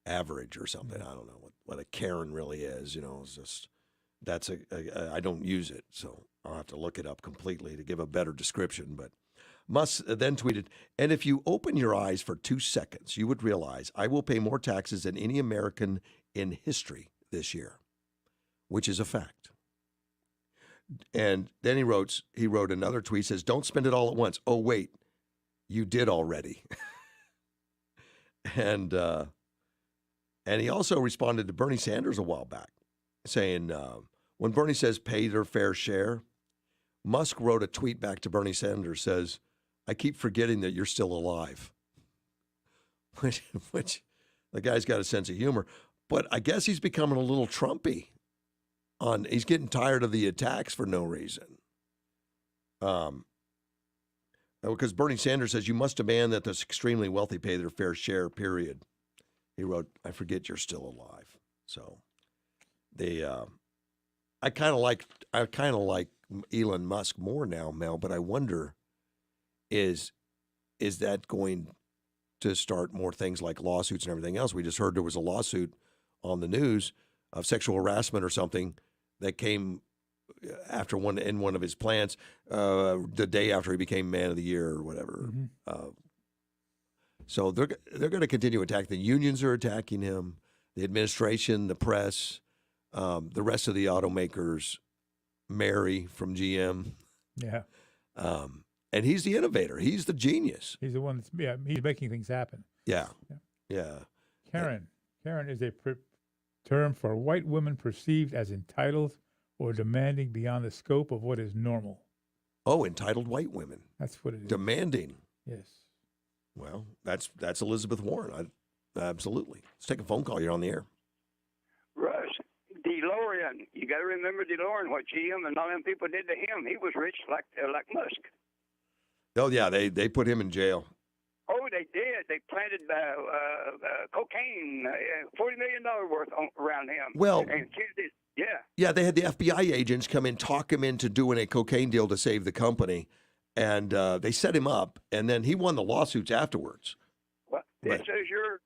average or something. I don't know what a Karen really is. It's just... I don't use it, so I'll have to look it up completely to give a better description. But Musk then tweeted, "And if you open your eyes for 2 seconds, you would realize I will pay more taxes than any American in history this year," which is a fact. And then he wrote another tweet, says, "Don't spend it all at once. Oh, wait, you did already." And he also responded to Bernie Sanders a while back, saying, when Bernie says pay their fair share, Musk wrote a tweet back to Bernie Sanders, says, "I keep forgetting that you're still alive." Which the guy's got a sense of humor. But I guess he's becoming a little Trumpy. He's getting tired of the attacks for no reason. Because Bernie Sanders says, "You must demand that the extremely wealthy pay their fair share, period." He wrote, "I forget you're still alive." So I kind of like Elon Musk more now, Mel, but I wonder, is that going to start more things like lawsuits and everything else? We just heard there was a lawsuit on the news of sexual harassment or something that came after one of his plants the day after he became Man of the Year or whatever. Mm-hmm. So they're going to continue attacking. The unions are attacking him, the administration, the press. The rest of the automakers, Mary from GM. Yeah. And he's the innovator. He's the genius. He's the one he's making things happen. Yeah. Karen is a term for white women perceived as entitled or demanding beyond the scope of what is normal. Oh, entitled white women. That's what it is. Demanding. Yes. Well, that's Elizabeth Warren. Absolutely. Let's take a phone call. You're on the air. Russ, DeLorean. You got to remember DeLorean, what GM and all them people did to him. He was rich like Musk. Oh, yeah, they put him in jail. Oh, they did. They planted cocaine, $40 million worth around him. Well, and yeah, they had the FBI agents come in, talk him into doing a cocaine deal to save the company, and they set him up, and then he won the lawsuits afterwards. Well, this is your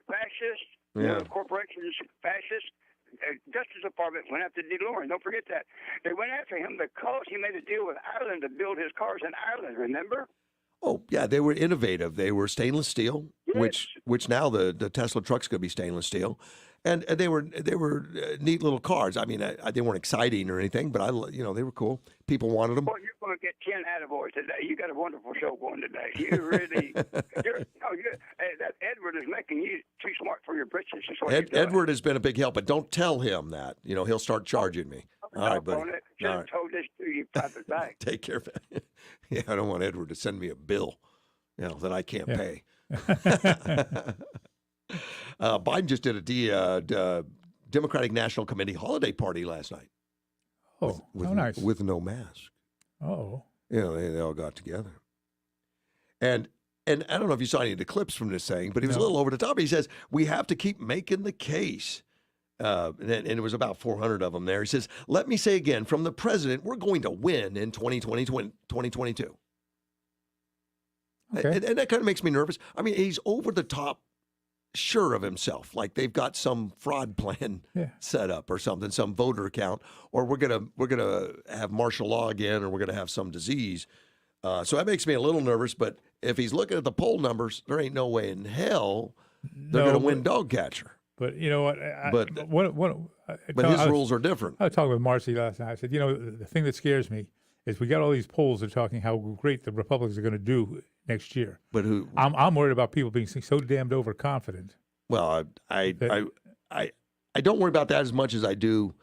fascist. Yeah. Corporation's fascist. Justice Department went after DeLorean. Don't forget that. They went after him because he made a deal with Ireland to build his cars in Ireland, remember? Oh, yeah, they were innovative. They were stainless steel. Yeah. which now the Tesla truck's going to be stainless steel, and they were neat little cars. I mean, they weren't exciting or anything, but they were cool. People wanted them. Well, you're going to get 10 attaboys today. You got a wonderful show going today. You really, that Edward is making you too smart for your britches. Is what you're doing. Edward has been a big help, but don't tell him that. He'll start charging me. All right, buddy. Should have told this to you private back. Take care of it. Yeah, I don't want Edward to send me a bill, that I can't pay. Biden just did a Democratic National Committee holiday party last night. Oh, how nice. With no mask. Oh. They all got together. And I don't know if you saw any of the clips from this saying, but he was a little over the top. He says, we have to keep making the case. And it was about 400 of them there. He says, let me say again, from the president, we're going to win in 2022. Okay. And that kind of makes me nervous. I mean, he's over the top sure of himself, like they've got some fraud plan set up or something, some voter account, or we're gonna have martial law again, or we're gonna have some disease. So that makes me a little nervous. But if he's looking at the poll numbers, there ain't no way in hell they're gonna win dog catcher. But you know what? But his rules are different. I was talking with Marcy last night. I said, the thing that scares me is we got all these polls that are talking how great the Republicans are going to do next year. But who? I'm worried about people being so damned overconfident. Well, I don't worry about that as much as I do.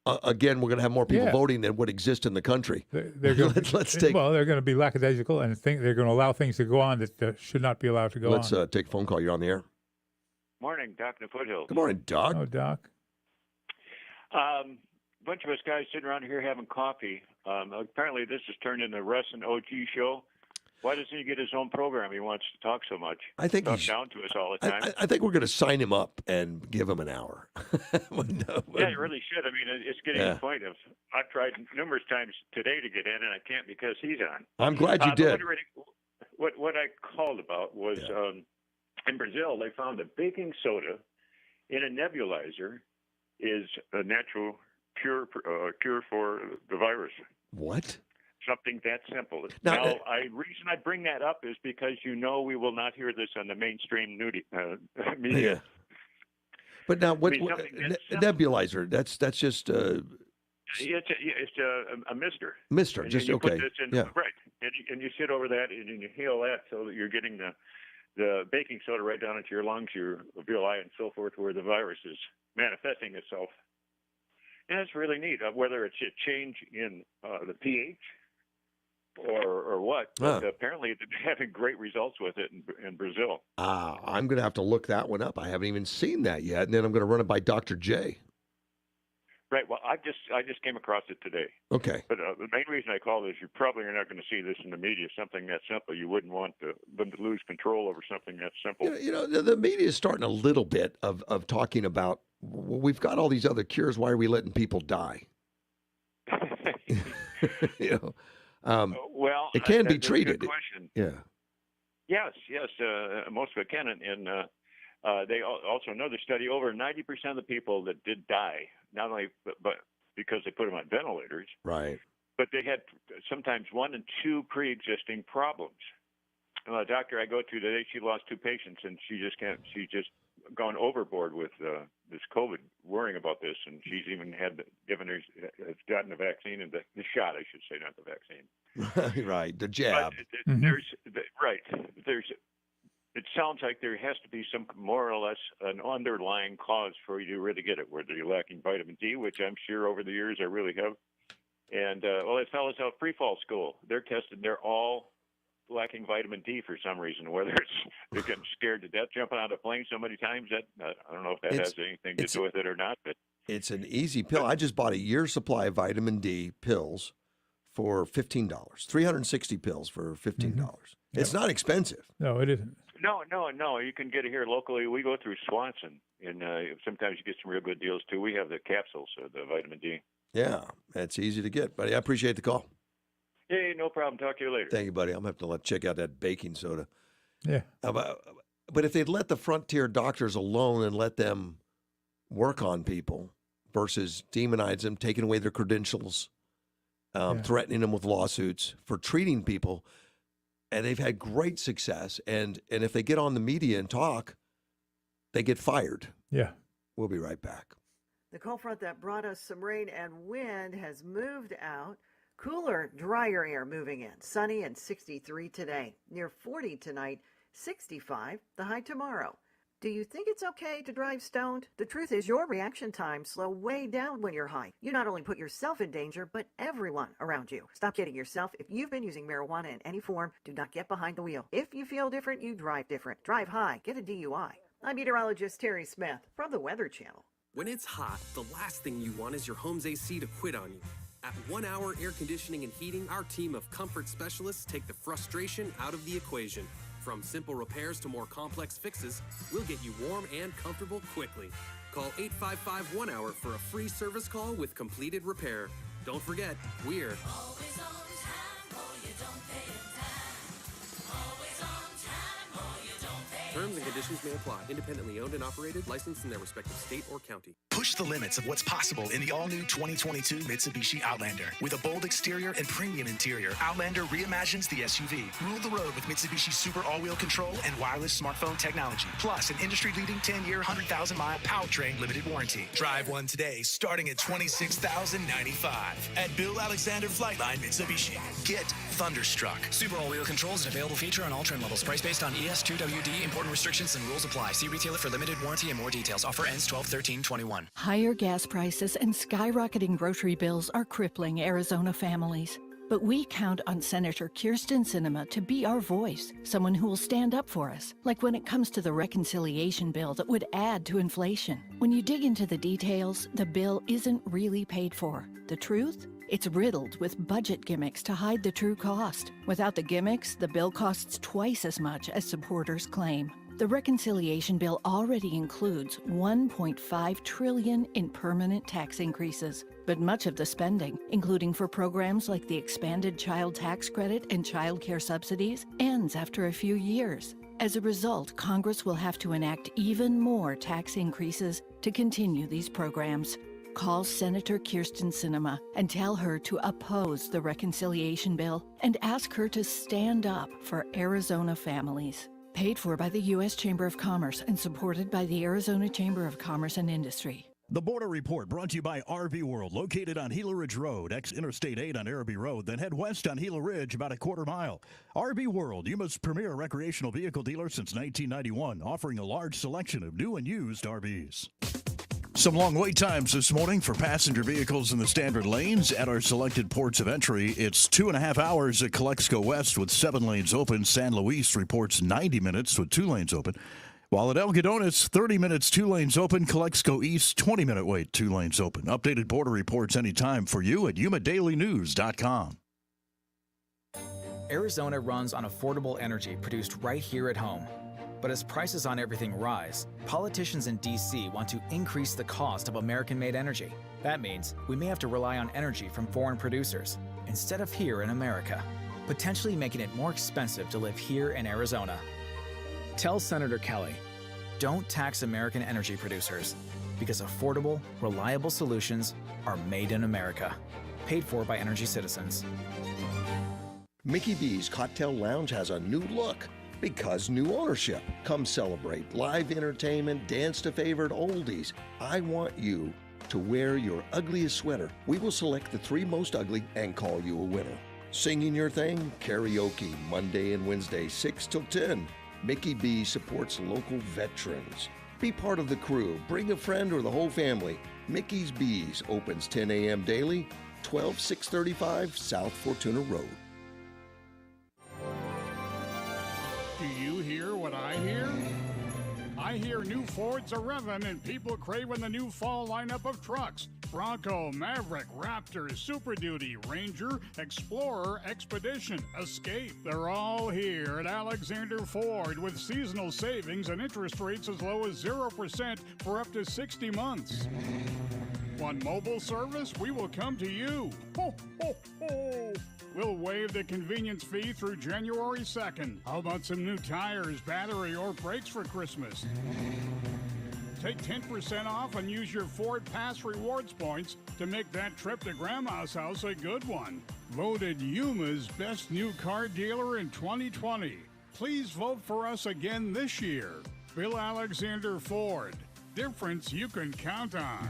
Again, we're going to have more people voting than would exist in the country. They're going to be lackadaisical and think they're going to allow things to go on that should not be allowed to go on. Let's take a phone call. You're on the air. Morning, Doc in the Foothills. Good morning, Doc. Oh, Doc. Bunch of us guys sitting around here having coffee. Apparently, this has turned into a Russ and OG show. Why doesn't he get his own program? He wants to talk so much. I think he's down to us all the time. I think we're going to sign him up and give him an hour. Yeah, you really should. I mean, it's getting to the point of I've tried numerous times today to get in, and I can't because he's on. I'm glad you did. What I called about was in Brazil, they found that baking soda in a nebulizer is a natural cure for the virus. What? Something that simple. Now, reason I bring that up is because we will not hear this on the mainstream media. Yeah. But now, nebulizer? That's just. It's a mister. Mister, and just you okay. Put this in, right, and you sit over that and you inhale that so that you're getting the baking soda right down into your lungs, your villi, and so forth, where the virus is manifesting itself. And it's really neat, whether it's a change in the pH or what. But apparently they're having great results with it in Brazil. I'm going to have to look that one up. I haven't even seen that yet. And then I'm going to run it by Dr. J. Right. Well, I just came across it today. Okay. But the main reason I called is you probably are not going to see this in the media, something that simple. You wouldn't want them to lose control over something that simple. The media is starting a little bit of talking about, we've got all these other cures. Why are we letting people die? Well, it can be that's treated. A good question. Yeah. Yes. Most of it can. And they also, another study, over 90% of the people that did die, not only but because they put them on ventilators, right, but they had sometimes 1 and 2 pre-existing problems. A doctor I go to today, she lost 2 patients, and she just gone overboard with this COVID, worrying about this, and she's even gotten the vaccine and the shot, I should say, not the vaccine. Right, the jab. It sounds like there has to be some more or less an underlying cause for you to really get it, whether you're lacking vitamin D, which I'm sure over the years I really have. And, the fellows out free fall school, they're tested. They're all lacking vitamin D for some reason, whether they're getting scared to death jumping out of a plane so many times. That I don't know if that has anything to do with it or not. But it's an easy pill. I just bought a year's supply of vitamin D pills for $15. 360 pills for $15. Mm-hmm. It's not expensive. No, it isn't. No. You can get it here locally. We go through Swanson, and sometimes you get some real good deals, too. We have the capsules of the vitamin D. Yeah, that's easy to get, buddy. I appreciate the call. Hey, no problem. Talk to you later. Thank you, buddy. I'm going to have to check out that baking soda. Yeah. But if they'd let the frontier doctors alone and let them work on people versus demonize them, taking away their credentials, threatening them with lawsuits for treating people, And they've had great success. And if they get on the media and talk, they get fired. Yeah. We'll be right back. The cold front that brought us some rain and wind has moved out. Cooler, drier air moving in. Sunny and 63 today. Near 40 tonight, 65, the high tomorrow. Do you think it's okay to drive stoned? The truth is your reaction times slow way down when you're high. You not only put yourself in danger, but everyone around you. Stop kidding yourself. If you've been using marijuana in any form, do not get behind the wheel. If you feel different, you drive different. Drive high. Get a DUI. I'm meteorologist Terry Smith from the Weather Channel. When it's hot, the last thing you want is your home's AC to quit on you. At 1 Hour Air Conditioning and Heating, our team of comfort specialists take the frustration out of the equation. From simple repairs to more complex fixes, we'll get you warm and comfortable quickly. Call 855-1-HOUR for a free service call with completed repair. Don't forget, we're Always on time, or you don't pay in time. Always on time, or you don't pay in terms and conditions may apply. Independently owned and operated, licensed in their respective state or county. Push the limits of what's possible in the all-new 2022 Mitsubishi Outlander. With a bold exterior and premium interior, Outlander reimagines the SUV. Rule the road with Mitsubishi Super all-wheel control and wireless smartphone technology. Plus, an industry-leading 10-year, 100,000-mile powertrain limited warranty. Drive one today, starting at $26,095 at Bill Alexander Flightline Mitsubishi. Get Thunderstruck. Super all-wheel control is an available feature on all trim levels. Price based on ES2WD. Important restrictions and rules apply. See retailer for limited warranty and more details. Offer ends 12/13/21. Higher gas prices and skyrocketing grocery bills are crippling Arizona families. But we count on Senator Kyrsten Sinema to be our voice, someone who will stand up for us, like when it comes to the reconciliation bill that would add to inflation. When you dig into the details, the bill isn't really paid for. The truth? It's riddled with budget gimmicks to hide the true cost. Without the gimmicks, the bill costs twice as much as supporters claim. The reconciliation bill already includes $1.5 trillion in permanent tax increases, but much of the spending, including for programs like the expanded child tax credit and child care subsidies, ends after a few years. As a result, Congress will have to enact even more tax increases to continue these programs. Call Senator Kyrsten Sinema and tell her to oppose the reconciliation bill and ask her to stand up for Arizona families. Paid for by the U.S. Chamber of Commerce and supported by the Arizona Chamber of Commerce and Industry. The Border Report brought to you by RV World, located on Gila Ridge Road, ex-Interstate 8 on Araby Road, then head west on Gila Ridge about a quarter mile. RV World, Yuma's premier recreational vehicle dealer since 1991, offering a large selection of new and used RVs. Some long wait times this morning for passenger vehicles in the standard lanes at our selected ports of entry. It's 2.5 hours at Calexico West with 7 lanes open. San Luis reports 90 minutes with 2 lanes open. While at El Gadones, 30 minutes, 2 lanes open. Calexico East, 20-minute wait, 2 lanes open. Updated border reports anytime for you at yumadailynews.com. Arizona runs on affordable energy produced right here at home. But as prices on everything rise, politicians in D.C. want to increase the cost of American-made energy. That means we may have to rely on energy from foreign producers instead of here in America, potentially making it more expensive to live here in Arizona. Tell Senator Kelly, don't tax American energy producers because affordable, reliable solutions are made in America. Paid for by Energy Citizens. Mickey B's Cocktail Lounge has a new look. Because new ownership. Come celebrate live entertainment, dance to favorite oldies. I want you to wear your ugliest sweater. We will select the 3 most ugly and call you a winner. Singing your thing? Karaoke, Monday and Wednesday, 6 till 10. Mickey B supports local veterans. Be part of the crew. Bring a friend or the whole family. Mickey's Bees opens 10 a.m. daily, 12635 South Fortuna Road. Do you hear what I hear? I hear new Fords are revving and people craving the new fall lineup of trucks. Bronco, Maverick, Raptor, Super Duty, Ranger, Explorer, Expedition, Escape. They're all here at Alexander Ford with seasonal savings and interest rates as low as 0% for up to 60 months. Want mobile service? We will come to you. Ho, ho, ho. We'll waive the convenience fee through January 2nd. How about some new tires, battery, or brakes for Christmas? Take 10% off and use your Ford Pass Rewards points to make that trip to Grandma's house a good one. voted Yuma's best new car dealer in 2020. Please vote for us again this year. Bill Alexander Ford. Difference you can count on.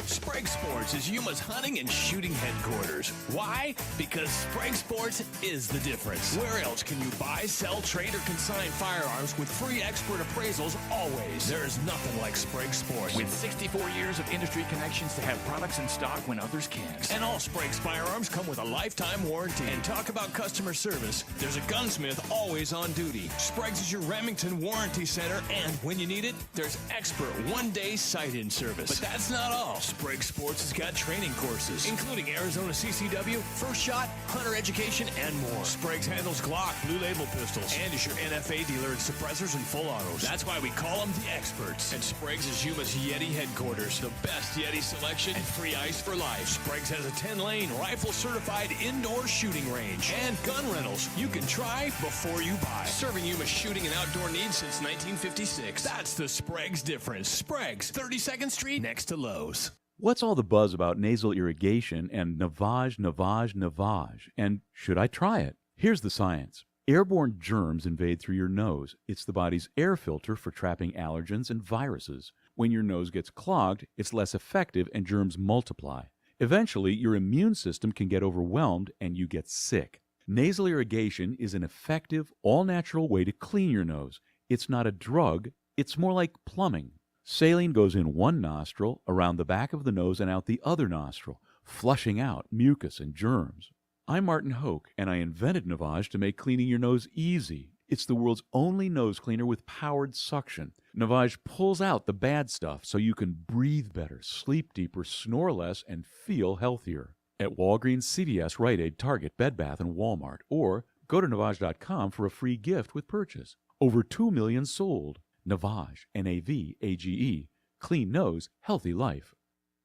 Sprague Sports is Yuma's hunting and shooting headquarters. Why? Because Sprague Sports is the difference. Where else can you buy, sell, trade, or consign firearms with free expert appraisals always? There is nothing like Sprague Sports. With 64 years of industry connections to have products in stock when others can't. And all Sprague's firearms come with a lifetime warranty. And talk about customer service. There's a gunsmith always on duty. Sprague's is your Remington Warranty Center, and when you need it, there's expert one-day sight-in service. But that's not all. Sprague Sports has got training courses, including Arizona CCW, First Shot, Hunter Education, and more. Sprague's handles Glock, Blue Label pistols, and is your NFA dealer in suppressors and full autos. That's why we call them the experts. And Sprague's is Yuma's Yeti headquarters. The best Yeti selection and free ice for life. Sprague's has a 10-lane, rifle-certified indoor shooting range and gun rentals. You can try before you buy. Serving Yuma's shooting and outdoor needs since 1956. That's the Sprague's difference. Sprague's, 32nd Street, next to Lowe's. What's all the buzz about nasal irrigation and Navage? And should I try it? Here's the science. Airborne germs invade through your nose. It's the body's air filter for trapping allergens and viruses. When your nose gets clogged, it's less effective and germs multiply. Eventually, your immune system can get overwhelmed and you get sick. Nasal irrigation is an effective, all-natural way to clean your nose. It's not a drug. It's more like plumbing. Saline goes in one nostril, around the back of the nose, and out the other nostril, flushing out mucus and germs. I'm Martin Hoke, and I invented Navage to make cleaning your nose easy. It's the world's only nose cleaner with powered suction. Navage pulls out the bad stuff so you can breathe better, sleep deeper, snore less, and feel healthier. At Walgreens, CVS, Rite Aid, Target, Bed Bath, and Walmart. Or go to Navage.com for a free gift with purchase. Over 2 million sold. Navage, N-A-V-A-G-E. Clean nose, healthy life.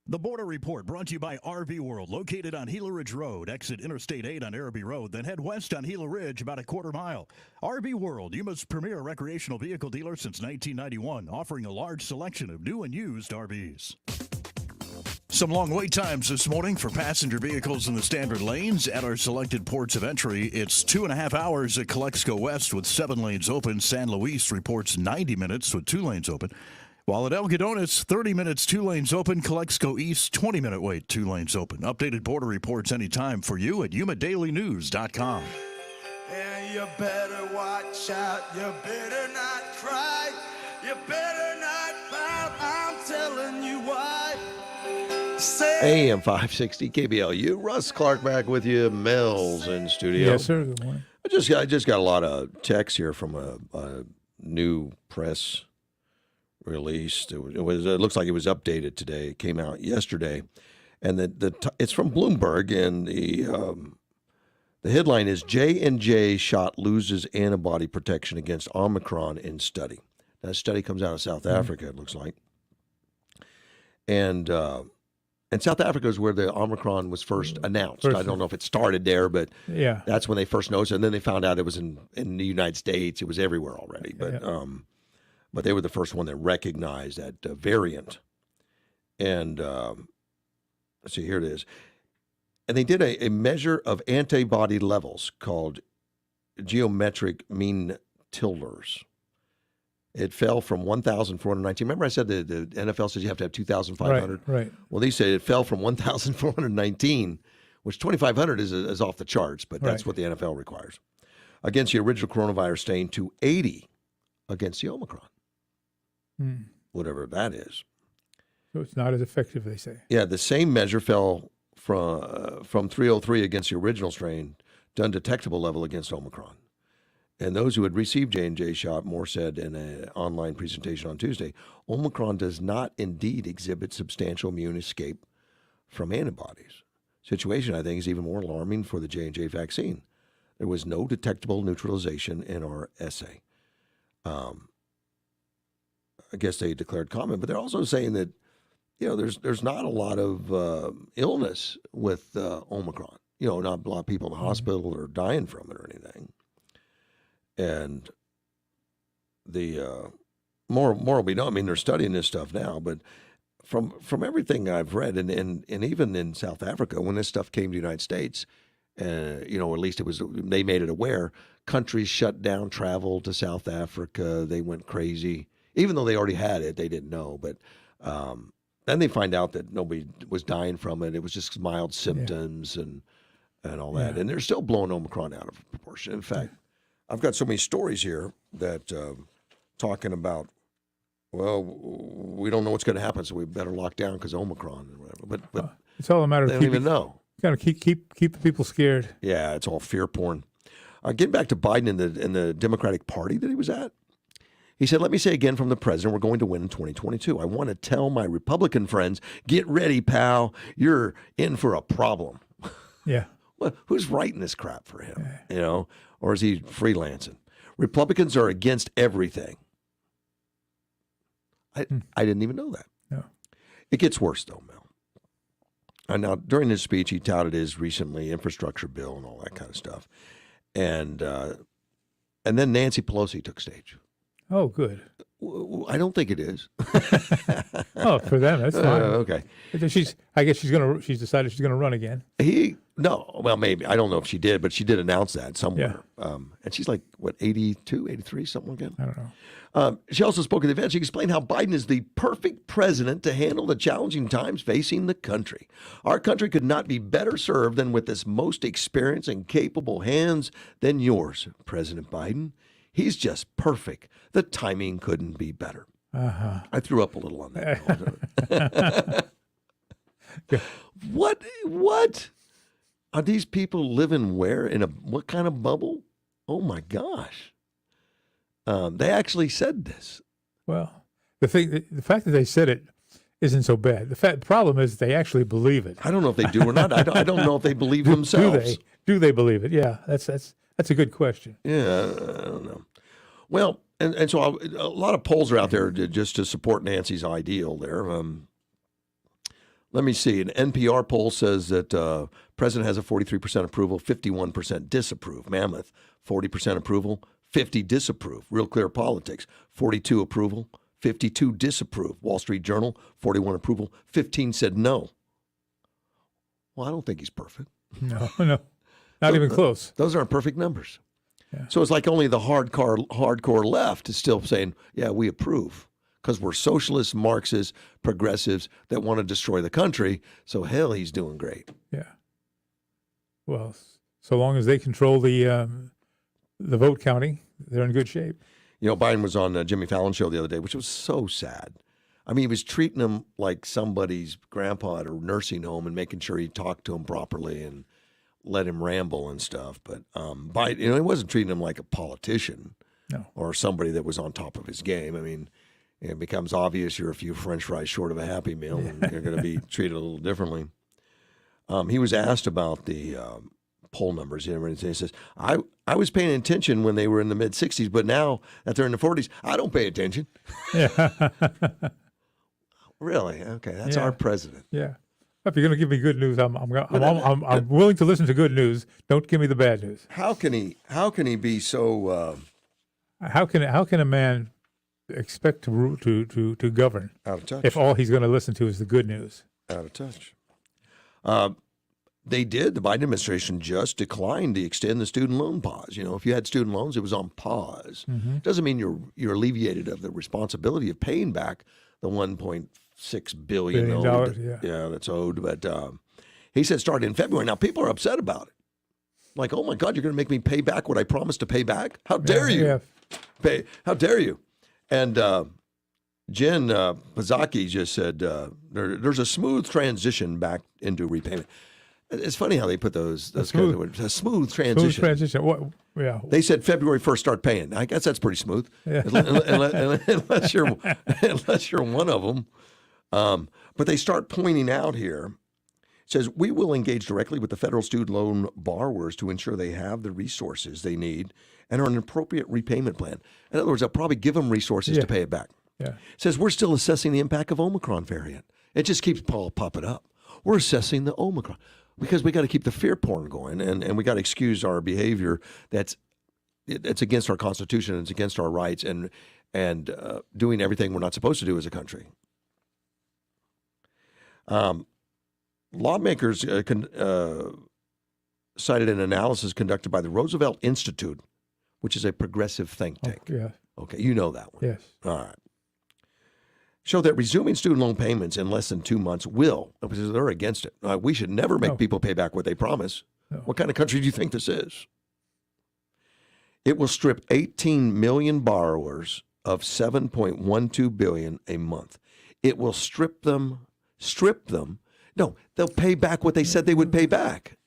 The Border Report brought to you by RV World, located on Gila Ridge Road. Exit Interstate 8 on Araby Road, then head west on Gila Ridge about a quarter mile. RV World, Yuma's premier recreational vehicle dealer since 1991, offering a large selection of new and used RVs. Some long wait times this morning for passenger vehicles in the standard lanes at our selected ports of entry. It's 2.5 hours at Calexico West with 7 lanes open. San Luis reports 90 minutes with 2 lanes open. While at Algodones, 30 minutes, 2 lanes open. Calexico East, 20-minute wait, 2 lanes open. Updated border reports anytime for you at YumaDailyNews.com. And you better watch out. You better not cry. You better not pout. I'm telling you why. AM 560 KBLU. Russ Clark back with you. Mel's in studio. Yes, sir. Good morning. I just got a lot of texts here from a new press release. It looks like it was updated today. It came out yesterday, and it's from Bloomberg, and the headline is J&J shot loses antibody protection against Omicron in study. That study comes out of South Africa, it looks like, and South Africa is where the Omicron was first announced. I don't know if it started there, but yeah, that's when they first noticed it. And then they found out it was in the United States. It was everywhere already. But they were the first one that recognized that variant. And let's see, here it is. And they did a measure of antibody levels called geometric mean titers. It fell from 1,419. Remember I said the NFL says you have to have 2,500? Right. Well, they said it fell from 1,419, which 2,500 is off the charts, but that's what the NFL requires, against the original coronavirus strain, to 80 against the Omicron, whatever that is. So it's not as effective, they say. Yeah, the same measure fell from 303 against the original strain to undetectable level against Omicron. And those who had received J&J shot, Moore said in an online presentation on Tuesday, Omicron does not indeed exhibit substantial immune escape from antibodies. Situation, I think, is even more alarming for the J&J vaccine. There was no detectable neutralization in our assay. I guess they declared comment, but they're also saying that, there's not a lot of illness with Omicron. Not a lot of people in the hospital are dying from it or anything. And the more we know, they're studying this stuff now, but from everything I've read, and even in South Africa, when this stuff came to the United States, you know, at least they made it aware. Countries shut down travel to South Africa. They went crazy, even though they already had it. They didn't know, but then they find out that nobody was dying from it. It was just mild symptoms and all that. And they're still blowing Omicron out of proportion. In fact, I've got so many stories here that talking about, well, we don't know what's going to happen, so we better lock down because Omicron and whatever. But it's all a matter of they don't even know. Got to keep the people scared. Yeah, it's all fear porn. Getting back to Biden in the Democratic Party that he was at, he said, "Let me say again from the president, we're going to win in 2022. I want to tell my Republican friends, get ready, pal. You're in for a problem." Yeah. Well, who's writing this crap for him? You know, or is he freelancing? Republicans are against everything. I didn't even know that. No. It gets worse though, Mel. And now, during his speech, he touted his recently infrastructure bill and all that kind of stuff. And then Nancy Pelosi took stage. Oh, good. I don't think it is. Oh, for them, that's fine. Okay. I guess she's decided she's gonna run again. Well, maybe. I don't know if she did, but she did announce that somewhere. Yeah. And she's like, what, 82, 83, something like that? I don't know. She also spoke at the event. She explained how Biden is the perfect president to handle the challenging times facing the country. Our country could not be better served than with this most experienced and capable hands than yours, President Biden. He's just perfect. The timing couldn't be better. Uh-huh. I threw up a little on that. What? Are these people living where? In what kind of bubble? Oh, my gosh. They actually said this. Well, the fact that they said it isn't so bad. The problem is they actually believe it. I don't know if they do or not. I don't know if they believe themselves. Do they believe it? Yeah, that's a good question. Yeah, I don't know. Well, and so a lot of polls are out there just to support Nancy's ideal there. Let me see. An NPR poll says that President has a 43% approval, 51% disapprove. Mammoth, 40% approval, 50 disapprove. Real Clear Politics, 42 approval, 52 disapprove. Wall Street Journal, 41 approval, 15 said no. Well, I don't think he's perfect. No, not even close. Those aren't perfect numbers. Yeah. So it's like only the hardcore left is still saying, yeah, we approve. Because we're socialists, Marxists, progressives that want to destroy the country. So hell, he's doing great. Yeah. Well, so long as they control the vote counting, they're in good shape. You know, Biden was on Jimmy Fallon's show the other day, which was so sad. I mean, he was treating him like somebody's grandpa at a nursing home and making sure he talked to him properly and let him ramble and stuff. But Biden, he wasn't treating him like a politician or somebody that was on top of his game. I mean, it becomes obvious you're a few French fries short of a Happy Meal, and you're going to be treated a little differently. He was asked about the poll numbers, and he says, I was paying attention when they were in the mid-60s, but now that they're in the 40s, I don't pay attention. Yeah. Really? Okay, that's our president. Yeah. If you're going to give me good news, I'm willing to listen to good news. Don't give me the bad news. How can he be so? How can a man expect to govern out of touch if all he's going to listen to is the good news? Out of touch. The Biden administration just declined to extend the student loan pause. You know, if you had student loans, it was on pause. Mm-hmm. Doesn't mean you're alleviated of the responsibility of paying back the $1.6 billion owed. Yeah, that's owed. But he said started in February. Now people are upset about it. Like, oh my God, you're going to make me pay back what I promised to pay back? How dare you? Yeah. How dare you? And Jen Psaki just said there's a smooth transition back into repayment. It's funny how they put those kinds of words. A smooth transition. Smooth transition. What? Yeah. They said February 1st start paying. I guess that's pretty smooth. Yeah. unless you're one of them. But they start pointing out here. It says, we will engage directly with the federal student loan borrowers to ensure they have the resources they need and are an appropriate repayment plan. In other words, I'll probably give them resources to pay it back. Yeah. It says, we're still assessing the impact of Omicron variant. It just keeps popping up. We're assessing the Omicron because we got to keep the fear porn going and we got to excuse our behavior it's against our Constitution and it's against our rights and doing everything we're not supposed to do as a country. Lawmakers cited an analysis conducted by the Roosevelt Institute, which is a progressive think tank. Yeah. Okay, you know that one. Yes. All right. Show that resuming student loan payments in less than 2 months will, because they're against it. We should never make people pay back what they promise. No. What kind of country do you think this is? It will strip 18 million borrowers of $7.12 billion a month. It will strip them. No, they'll pay back what they said they would pay back.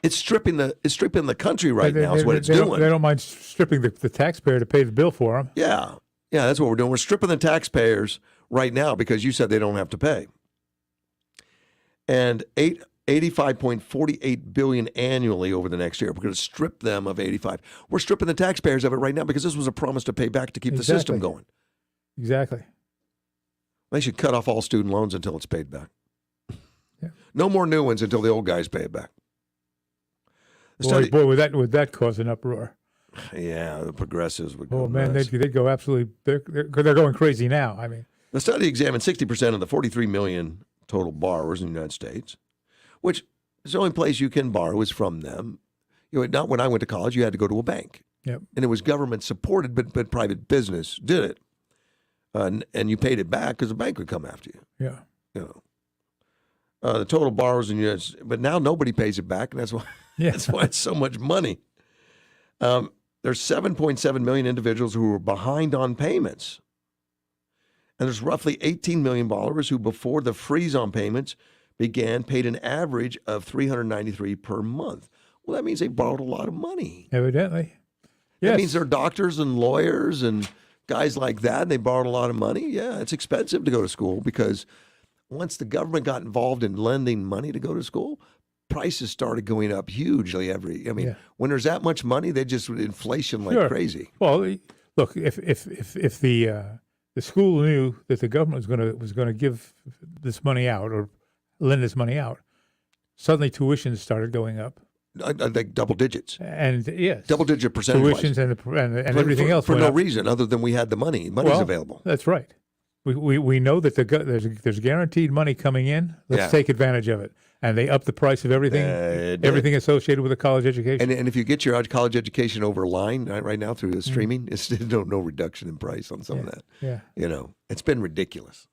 It's stripping the country right now is what it's doing. They don't mind stripping the taxpayer to pay the bill for them. Yeah, that's what we're doing. We're stripping the taxpayers right now because you said they don't have to pay. And $85.48 billion annually over the next year. We're going to strip them of 85. We're stripping the taxpayers of it right now because this was a promise to pay back to keep the system going. Exactly. They should cut off all student loans until it's paid back. Yeah. No more new ones until the old guys pay it back. Boy, would that cause an uproar? Yeah, the progressives would go. Oh man, they'd go absolutely. They're going crazy now. I mean, the study examined 60% of the 43 million total borrowers in the United States, which is the only place you can borrow is from them. Not when I went to college, you had to go to a bank. Yep. And it was government supported, but private business did it, and you paid it back because the bank would come after you. Yeah. The total borrowers in the United States, but now nobody pays it back, and that's why. Yeah. That's why it's so much money. There's 7.7 million individuals who are behind on payments. And there's roughly 18 million borrowers who, before the freeze on payments began, paid an average of $393 per month. Well, that means they borrowed a lot of money. Evidently. Yes. That means they're doctors and lawyers and guys like that, and they borrowed a lot of money. Yeah, it's expensive to go to school because once the government got involved in lending money to go to school, prices started going up hugely when there's that much money, they just inflation like crazy. Well, look, if the school knew that the government was going to give this money out or lend this money out, suddenly tuitions started going up. I think double digits. And yes, double-digit percentage. Tuitions and everything else for no up. reason other than we had the money. Money's available. That's right. We know that there's guaranteed money coming in. Let's take advantage of it. And they up the price of everything, everything associated with a college education. And if you get your college education over line right now through the streaming, it's no reduction in price on some of that. Yeah. It's been ridiculous.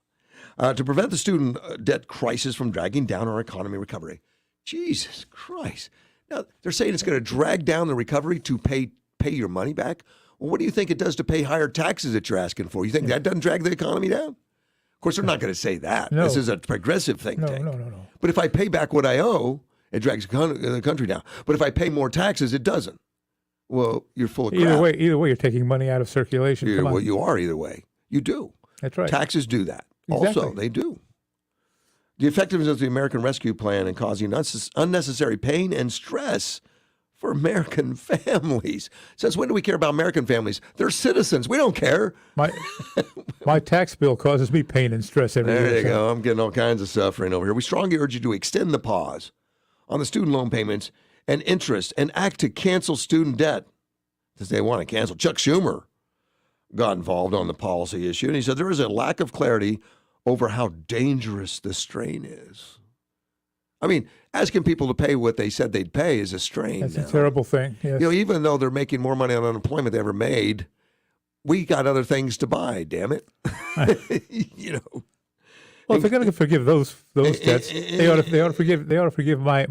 To prevent the student debt crisis from dragging down our economy recovery. Jesus Christ. Now, they're saying it's going to drag down the recovery to pay your money back. Well, what do you think it does to pay higher taxes that you're asking for? You think that doesn't drag the economy down? Of course, they're not going to say that. No. This is a progressive think tank. No. But if I pay back what I owe, it drags the country down. But if I pay more taxes, it doesn't. Well, you're full of crap. Either way, you're taking money out of circulation. Well, you are either way. You do. That's right. Taxes do that. Exactly. Also, they do. The effectiveness of the American Rescue Plan in causing unnecessary pain and stress for American families. Since when do we care about American families? They're citizens. We don't care. My tax bill causes me pain and stress every year. There you go. I'm getting all kinds of suffering over here. We strongly urge you to extend the pause on the student loan payments and interest and act to cancel student debt because they want to cancel. Chuck Schumer got involved on the policy issue, and he said there is a lack of clarity over how dangerous the strain is. I mean, asking people to pay what they said they'd pay is a strain. That's a terrible thing. Yes. Even though they're making more money on unemployment they ever made, we got other things to buy. Damn it! Well, if they're going to forgive those debts, they ought to forgive my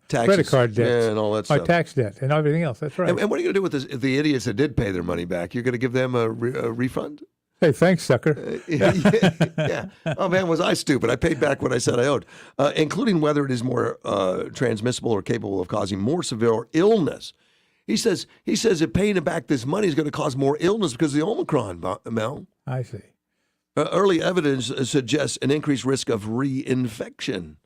credit card debts, and all that my stuff. tax debt, and everything else. That's right. And what are you going to do with the idiots that did pay their money back? You're going to give them a refund? Hey, thanks, sucker. Yeah. Oh, man, was I stupid? I paid back what I said I owed, including whether it is more transmissible or capable of causing more severe illness. He says that paying back this money is going to cause more illness because of the Omicron, Mel. I see. Early evidence suggests an increased risk of reinfection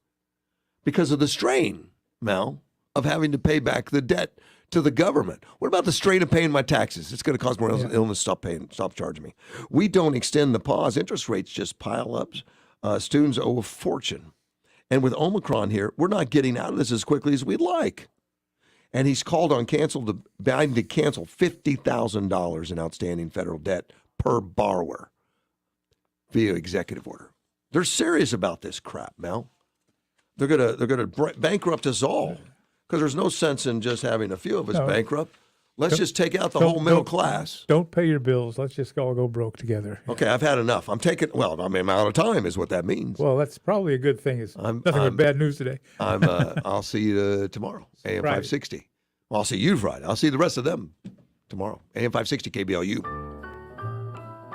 because of the strain, Mel, of having to pay back the debt to the government. What about the strain of paying my taxes? It's going to cause more illness. Stop charging me. We don't extend the pause. Interest rates just pile up. Students owe a fortune. And with Omicron here, we're not getting out of this as quickly as we'd like. And he's called on Biden to cancel $50,000 in outstanding federal debt per borrower via executive order. They're serious about this crap, Mel. They're gonna bankrupt us all because there's no sense in just having a few of us bankrupt. Let's just take out the whole middle class. Don't pay your bills. Let's just all go broke together. Okay, I've had enough. I'm out of time is what that means. Well, that's probably a good thing. It's nothing but bad news today. I'll see you tomorrow, AM 560. Well, I'll see you Friday. I'll see the rest of them tomorrow, AM 560 KBLU.